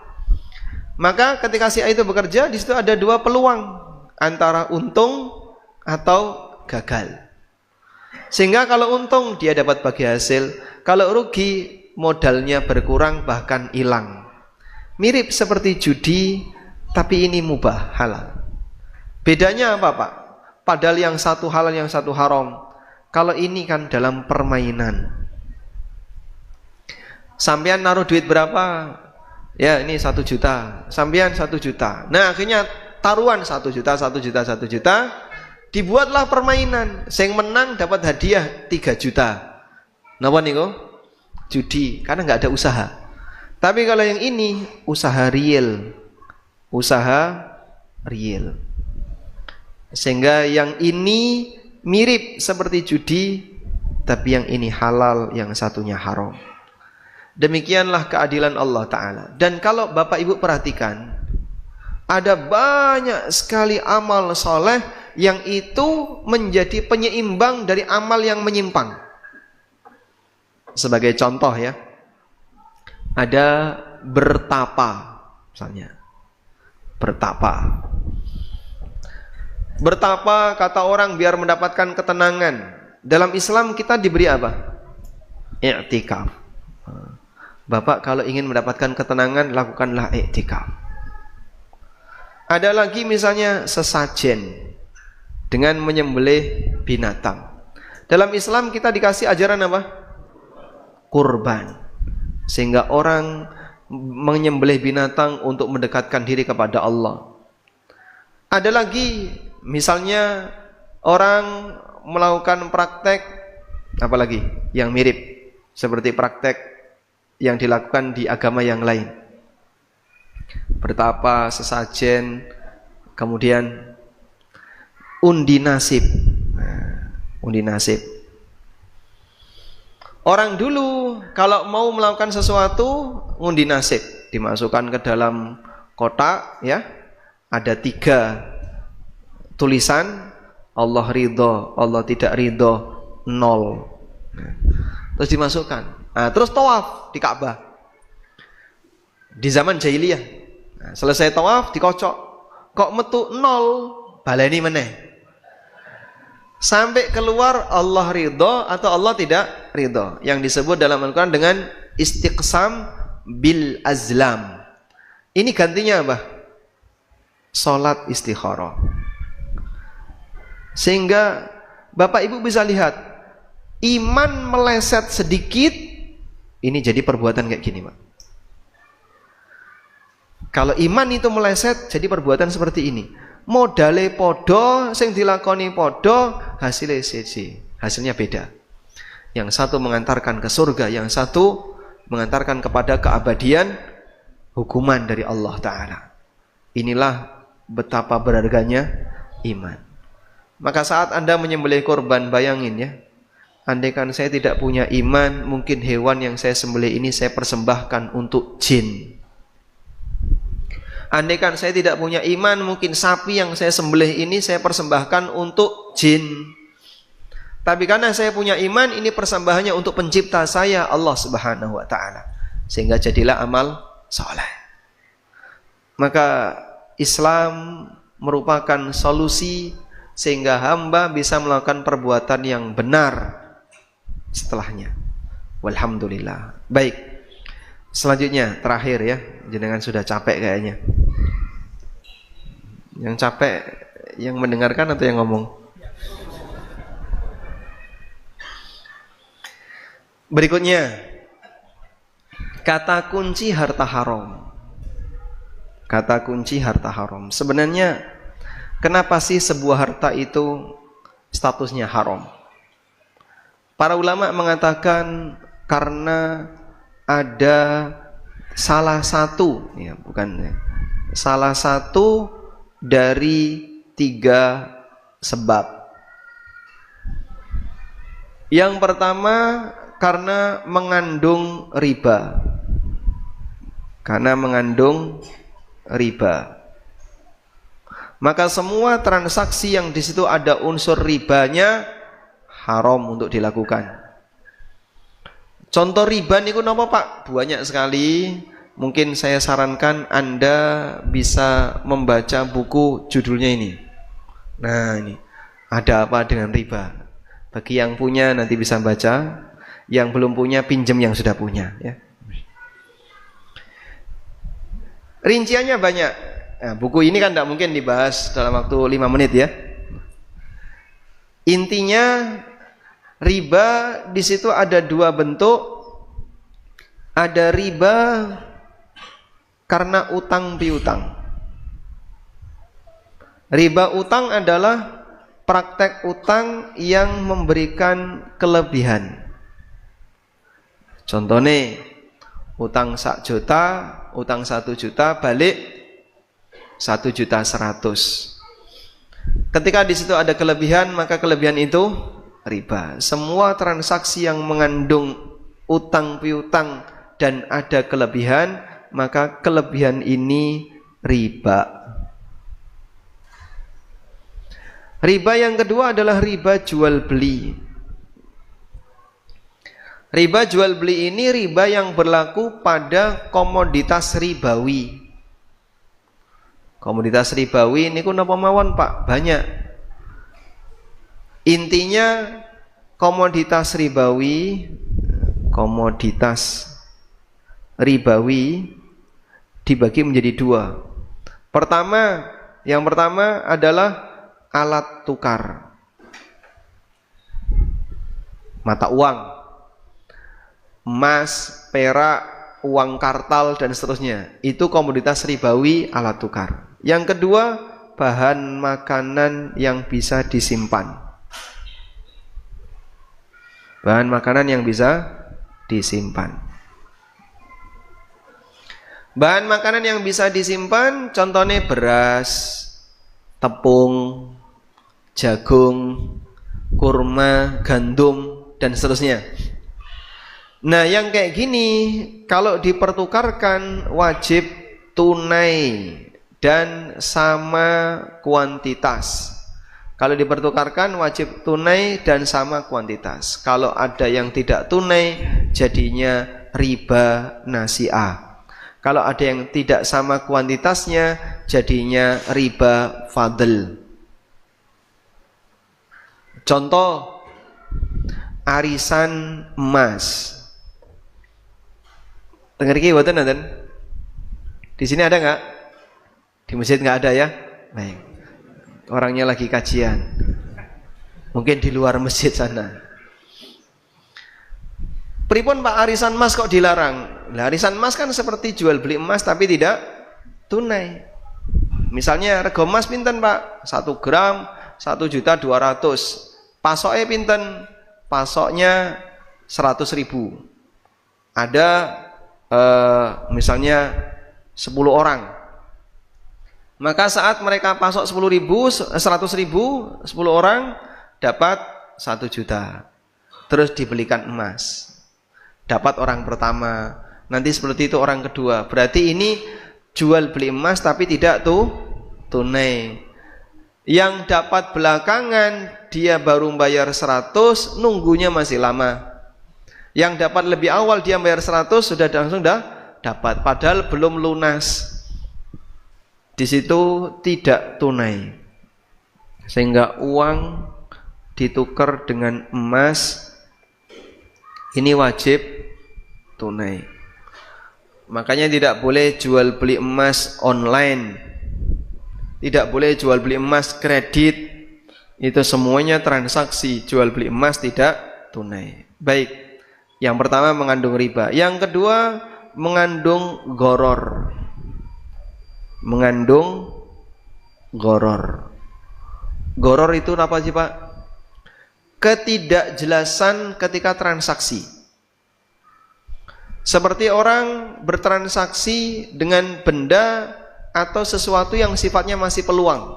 Maka ketika si A itu bekerja, di situ ada dua peluang, antara untung atau gagal. Sehingga kalau untung dia dapat bagi hasil, Kalau rugi, modalnya berkurang bahkan hilang. Mirip seperti judi, tapi ini mubah, halal. Bedanya apa Pak? Padahal yang satu halal, yang satu haram. Kalau ini kan dalam permainan. Sampean naruh duit berapa? Ya ini 1 juta. Sampean 1 juta. Nah akhirnya taruhan 1 juta, 1 juta, 1 juta. Dibuatlah permainan. Yang menang dapat hadiah 3 juta. Napa niku? Judi, karena nggak ada usaha. Tapi kalau yang ini usaha real. Usaha real. Sehingga yang ini mirip seperti judi, tapi yang ini halal, yang satunya haram. Demikianlah keadilan Allah Ta'ala. Dan kalau Bapak Ibu perhatikan, ada banyak sekali amal soleh yang itu menjadi penyeimbang dari amal yang menyimpang. Sebagai contoh ya, ada bertapa misalnya. Bertapa. Bertapa kata orang biar mendapatkan ketenangan. Dalam Islam kita diberi apa? I'tikaf. Bapak kalau ingin mendapatkan ketenangan, lakukanlah i'tikaf. Ada lagi misalnya sesajen dengan menyembelih binatang. Dalam Islam kita dikasih ajaran apa? Kurban. Sehingga orang menyembelih binatang untuk mendekatkan diri kepada Allah. Ada lagi misalnya orang melakukan praktek apalagi yang mirip seperti praktek yang dilakukan di agama yang lain. Bertapa, sesajen, kemudian undi nasib. Undi nasib. Orang dulu kalau mau melakukan sesuatu undi nasib, dimasukkan ke dalam kotak ya. Ada 3 tulisan, Allah ridho, Allah tidak ridho, 0. Terus dimasukkan. Nah, terus tawaf di Ka'bah. Di zaman jahiliyah. Nah, selesai tawaf dikocok. Kok metu 0, baleni meneh. Sampai keluar Allah ridho atau Allah tidak ridho. Yang disebut dalam Al-Quran dengan istiqsam bil azlam. Ini gantinya apa? Salat istikharah. Sehingga Bapak Ibu bisa lihat, iman meleset sedikit, ini jadi perbuatan kayak gini Pak. Kalau iman itu meleset, jadi perbuatan seperti ini. Modale podo, sing dilakoni podo, hasilnya siji, hasilnya beda. Yang satu mengantarkan ke surga, yang satu mengantarkan kepada keabadian, hukuman dari Allah Ta'ala. Inilah betapa berharganya iman. Maka saat Anda menyembelih korban, bayangin ya, andaikan saya tidak punya iman, mungkin hewan yang saya sembelih ini saya persembahkan untuk jin. Andaikan saya tidak punya iman, mungkin sapi yang saya sembelih ini saya persembahkan untuk jin. Tapi karena saya punya iman, ini persembahannya untuk pencipta saya, Allah Subhanahu wa Ta'ala. Sehingga jadilah amal soleh. Maka Islam merupakan solusi sehingga hamba bisa melakukan perbuatan yang benar setelahnya. Walhamdulillah. Baik. Selanjutnya, terakhir ya. Jenengan sudah capek kayaknya. Yang capek yang mendengarkan atau yang ngomong? Berikutnya, kata kunci harta haram. Kata kunci harta haram. Sebenarnya kenapa sih sebuah harta itu statusnya haram? Para ulama mengatakan karena ada salah satu, ya bukan ya, salah satu dari 3 sebab. Yang pertama karena mengandung riba. Karena mengandung riba. Maka semua transaksi yang di situ ada unsur ribanya haram untuk dilakukan. Contoh riba niku napa Pak? Banyak sekali. Mungkin saya sarankan Anda bisa membaca buku judulnya ini. Nah, ini ada apa dengan riba? Bagi yang punya nanti bisa baca. Yang belum punya pinjam yang sudah punya ya. Rinciannya banyak. Nah, buku ini kan tidak mungkin dibahas dalam waktu 5 menit ya. Intinya riba di situ ada 2 bentuk. Ada riba karena utang piutang. Riba utang adalah praktek utang yang memberikan kelebihan. Contohnya utang 1 juta, utang 1 juta balik 1.100.000. Ketika di situ ada kelebihan, maka kelebihan itu riba. Semua transaksi yang mengandung utang piutang dan ada kelebihan, maka kelebihan ini riba. Riba yang kedua adalah riba jual beli. Riba jual beli ini riba yang berlaku pada komoditas ribawi. Komoditas ribawi ini ku napa mawon Pak? Banyak. Intinya komoditas ribawi dibagi menjadi 2. Yang pertama adalah alat tukar, mata uang, emas, perak, uang kartal dan seterusnya. Itu komoditas ribawi alat tukar. Yang kedua, bahan makanan yang bisa disimpan. Bahan makanan yang bisa disimpan. Bahan makanan yang bisa disimpan contohnya beras, tepung, jagung, kurma, gandum dan seterusnya. Nah, yang kayak gini kalau dipertukarkan wajib tunai dan sama kuantitas. Kalau dipertukarkan wajib tunai dan sama kuantitas. Kalau ada yang tidak tunai jadinya riba nasi'ah. Kalau ada yang tidak sama kuantitasnya jadinya riba fadl. Contoh arisan emas. Dengar iki mboten nonton? Di sini ada enggak? Di masjid enggak ada ya? Baik. Orangnya lagi kajian. Mungkin di luar masjid sana. Pripun Pak, arisan emas kok dilarang? Nah, arisan emas kan seperti jual beli emas tapi tidak tunai. Misalnya rego emas pinten Pak? 1 gram 1.200.000. Pasoknya pinten? Pasoknya 100.000. Ada misalnya 10 orang. Maka saat mereka pasok 100.000, 10 orang dapat 1 juta. Terus dibelikan emas. Dapat orang pertama, nanti seperti itu orang kedua. Berarti ini jual beli emas tapi tidak tunai. Yang dapat belakangan dia baru bayar 100, nunggunya masih lama. Yang dapat lebih awal dia bayar 100 sudah langsung dapat, padahal belum lunas. Di situ tidak tunai. Sehingga uang ditukar dengan emas ini wajib tunai. Makanya tidak boleh jual beli emas online. Tidak boleh jual beli emas kredit. Itu semuanya transaksi jual beli emas tidak tunai. Baik. Yang pertama mengandung riba. Yang kedua mengandung goror. Mengandung goror. Goror itu apa sih Pak? Ketidakjelasan ketika transaksi. Seperti orang bertransaksi dengan benda atau sesuatu yang sifatnya masih peluang.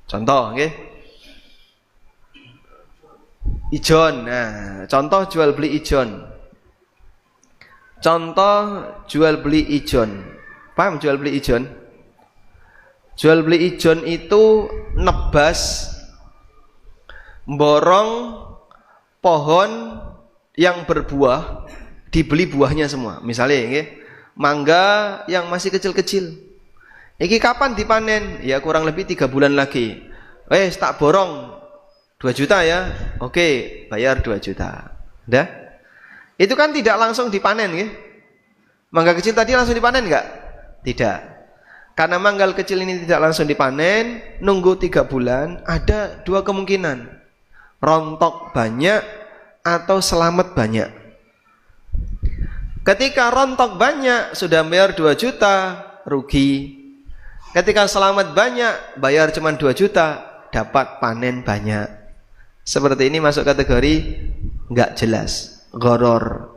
Contoh, okay? Ijon. Nah, contoh jual beli ijon. Contoh jual beli ijon. Paham jual beli ijon? Jual beli ijon itu nebas borong pohon yang berbuah, dibeli buahnya semua. Misalnya okay? Mangga yang masih kecil-kecil. Iki kapan dipanen? Ya kurang lebih 3 bulan lagi. Tak borong 2 juta ya. Oke, bayar 2 juta. Dah? Itu kan tidak langsung dipanen ya. Mangga kecil tadi langsung dipanen enggak? Tidak. Karena manggal kecil ini tidak langsung dipanen, nunggu 3 bulan, ada 2 kemungkinan. Rontok banyak atau selamat banyak. Ketika rontok banyak, sudah bayar 2 juta, rugi. Ketika selamat banyak, bayar cuma 2 juta, dapat panen banyak. Seperti ini masuk kategori enggak jelas, gharar.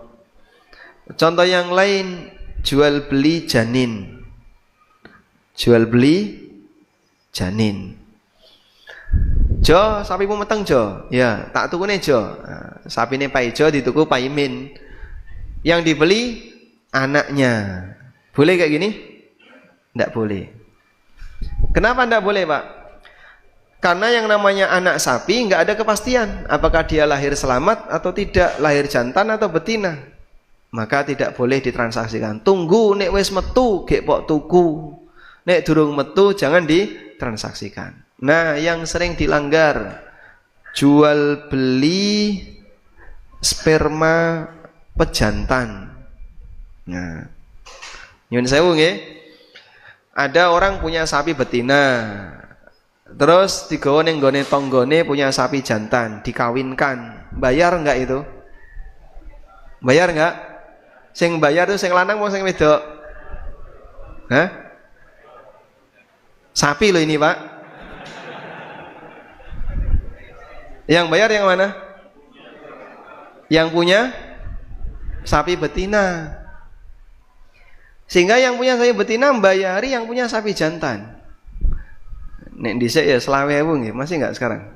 Contoh yang lain, jual beli janin. Jual beli janin. Jo, sapimu meteng jo. Ya, tak tukune jo. Nah, sapine Pak Ijo dituku Pak Imin. Yang dibeli anaknya. Boleh kayak gini? Enggak boleh. Kenapa enggak boleh, Pak? Karena yang namanya anak sapi enggak ada kepastian apakah dia lahir selamat atau tidak, lahir jantan atau betina. Maka tidak boleh ditransaksikan. Tunggu nek wis metu gek pok tuku. Nek durung metu jangan ditransaksikan. Nah, yang sering dilanggar jual beli sperma pejantan. Nah, nyun sewu nggih. Ada orang punya sapi betina. Terus digawa ning nggone tanggane punya sapi jantan, dikawinkan. Bayar enggak itu? Bayar enggak? Sing bayar itu sing lanang mau sing wedok? Hah? Sapi loh ini, Pak. Yang bayar yang mana? Yang punya sapi betina. Sehingga yang punya sapi betina membayari yang punya sapi jantan. Nek dhisik ya 20.000 nggih, masih enggak sekarang?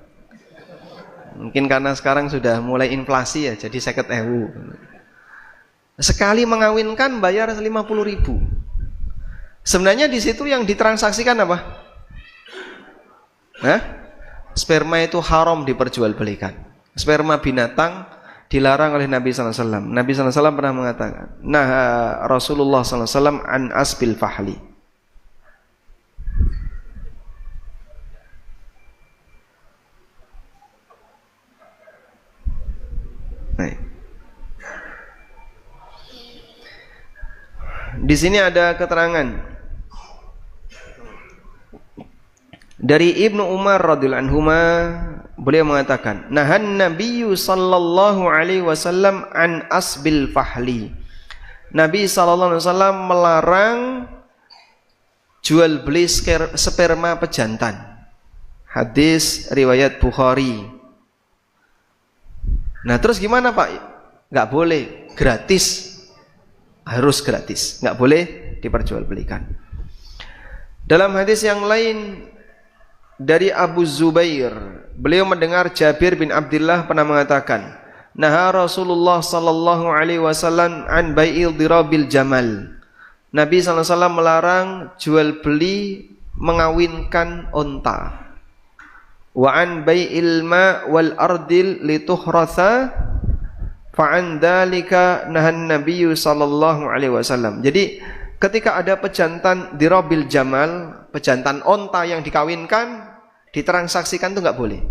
Mungkin karena sekarang sudah mulai inflasi ya, jadi 50.000. Sekali mengawinkan bayar 50.000. Sebenarnya di situ yang ditransaksikan apa? Hah? Sperma itu haram diperjualbelikan. Sperma binatang dilarang oleh Nabi sallallahu alaihi wasallam. Nabi sallallahu alaihi wasallam pernah mengatakan, "Nah, Rasulullah sallallahu alaihi wasallam an asbil fahli." Nah. Di sini ada keterangan dari Ibnu Umar radhiyallahu anhuma, beliau mengatakan, "Nahan Nabiyyu sallallahu alaihi wasallam an asbil fahli." Nabi sallallahu alaihi wasallam melarang jual beli sperma pejantan. Hadis riwayat Bukhari. Nah, terus gimana, Pak? Enggak boleh, gratis. Harus gratis, enggak boleh diperjualbelikan. Dalam hadis yang lain dari Abu Zubair, beliau mendengar Jabir bin Abdullah pernah mengatakan, "Naha Rasulullah sallallahu alaihi wasallam an bai'il dirabil jamal." Nabi sallallahu alaihi wasallam melarang jual beli mengawinkan unta. Wa an bai'il ma wal ardil lituhratha fa'an dzalika nahan Nabi sallallahu alaihi wasallam. Jadi ketika ada pejantan dirabil jamal, pejantan onta yang dikawinkan, ditransaksikan itu enggak boleh.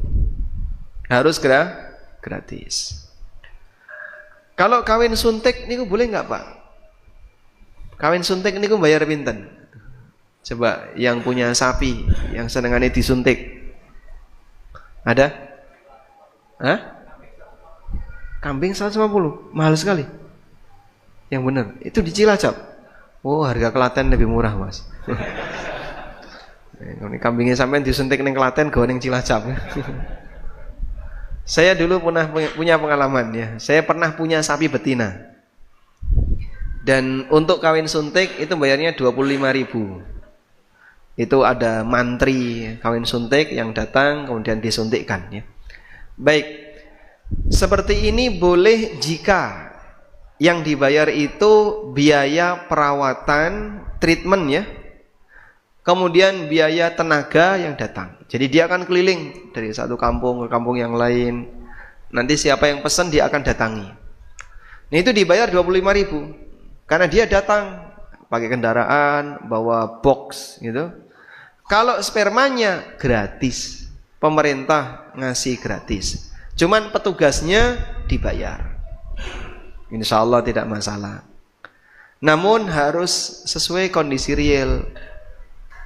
Harus gratis. Kalau kawin suntik niku boleh enggak, Pak? Kawin suntik niku bayar pinten? Coba yang punya sapi yang senengane disuntik. Ada? Hah? Kambing 150, mahal sekali. Yang benar, itu di Cilacap. Oh, harga Klaten lebih murah, Mas. Ini kambingnya sampean disuntik ning Klaten, gawe ning Cilacap. Saya dulu pernah punya pengalaman ya. Saya pernah punya sapi betina. Dan untuk kawin suntik itu bayarnya 25.000. Itu ada mantri kawin suntik yang datang kemudian disuntikkan ya. Baik. Seperti ini boleh jika yang dibayar itu biaya perawatan, treatment ya. Kemudian biaya tenaga yang datang. Jadi dia akan keliling dari satu kampung ke kampung yang lain. Nanti siapa yang pesan dia akan datangi. Nah, itu dibayar 25.000. Karena dia datang pakai kendaraan, bawa box gitu. Kalau spermanya gratis. Pemerintah ngasih gratis. Cuman petugasnya dibayar. Insya Allah tidak masalah. Namun harus sesuai kondisi real.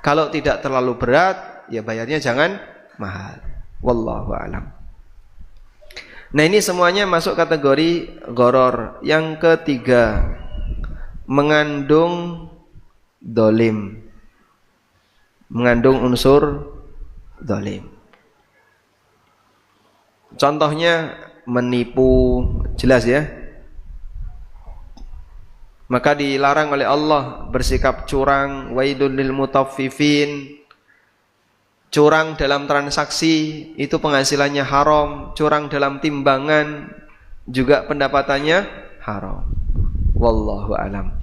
Kalau tidak terlalu berat, ya bayarnya jangan mahal. Wallahu a'lam. Nah, ini semuanya masuk kategori gharar. Yang ketiga, mengandung dolim, mengandung unsur dolim. Contohnya menipu, jelas ya. Maka dilarang oleh Allah bersikap curang, wailul lil mutaffifin. Curang dalam transaksi itu penghasilannya haram, curang dalam timbangan juga pendapatannya haram. Wallahu alam.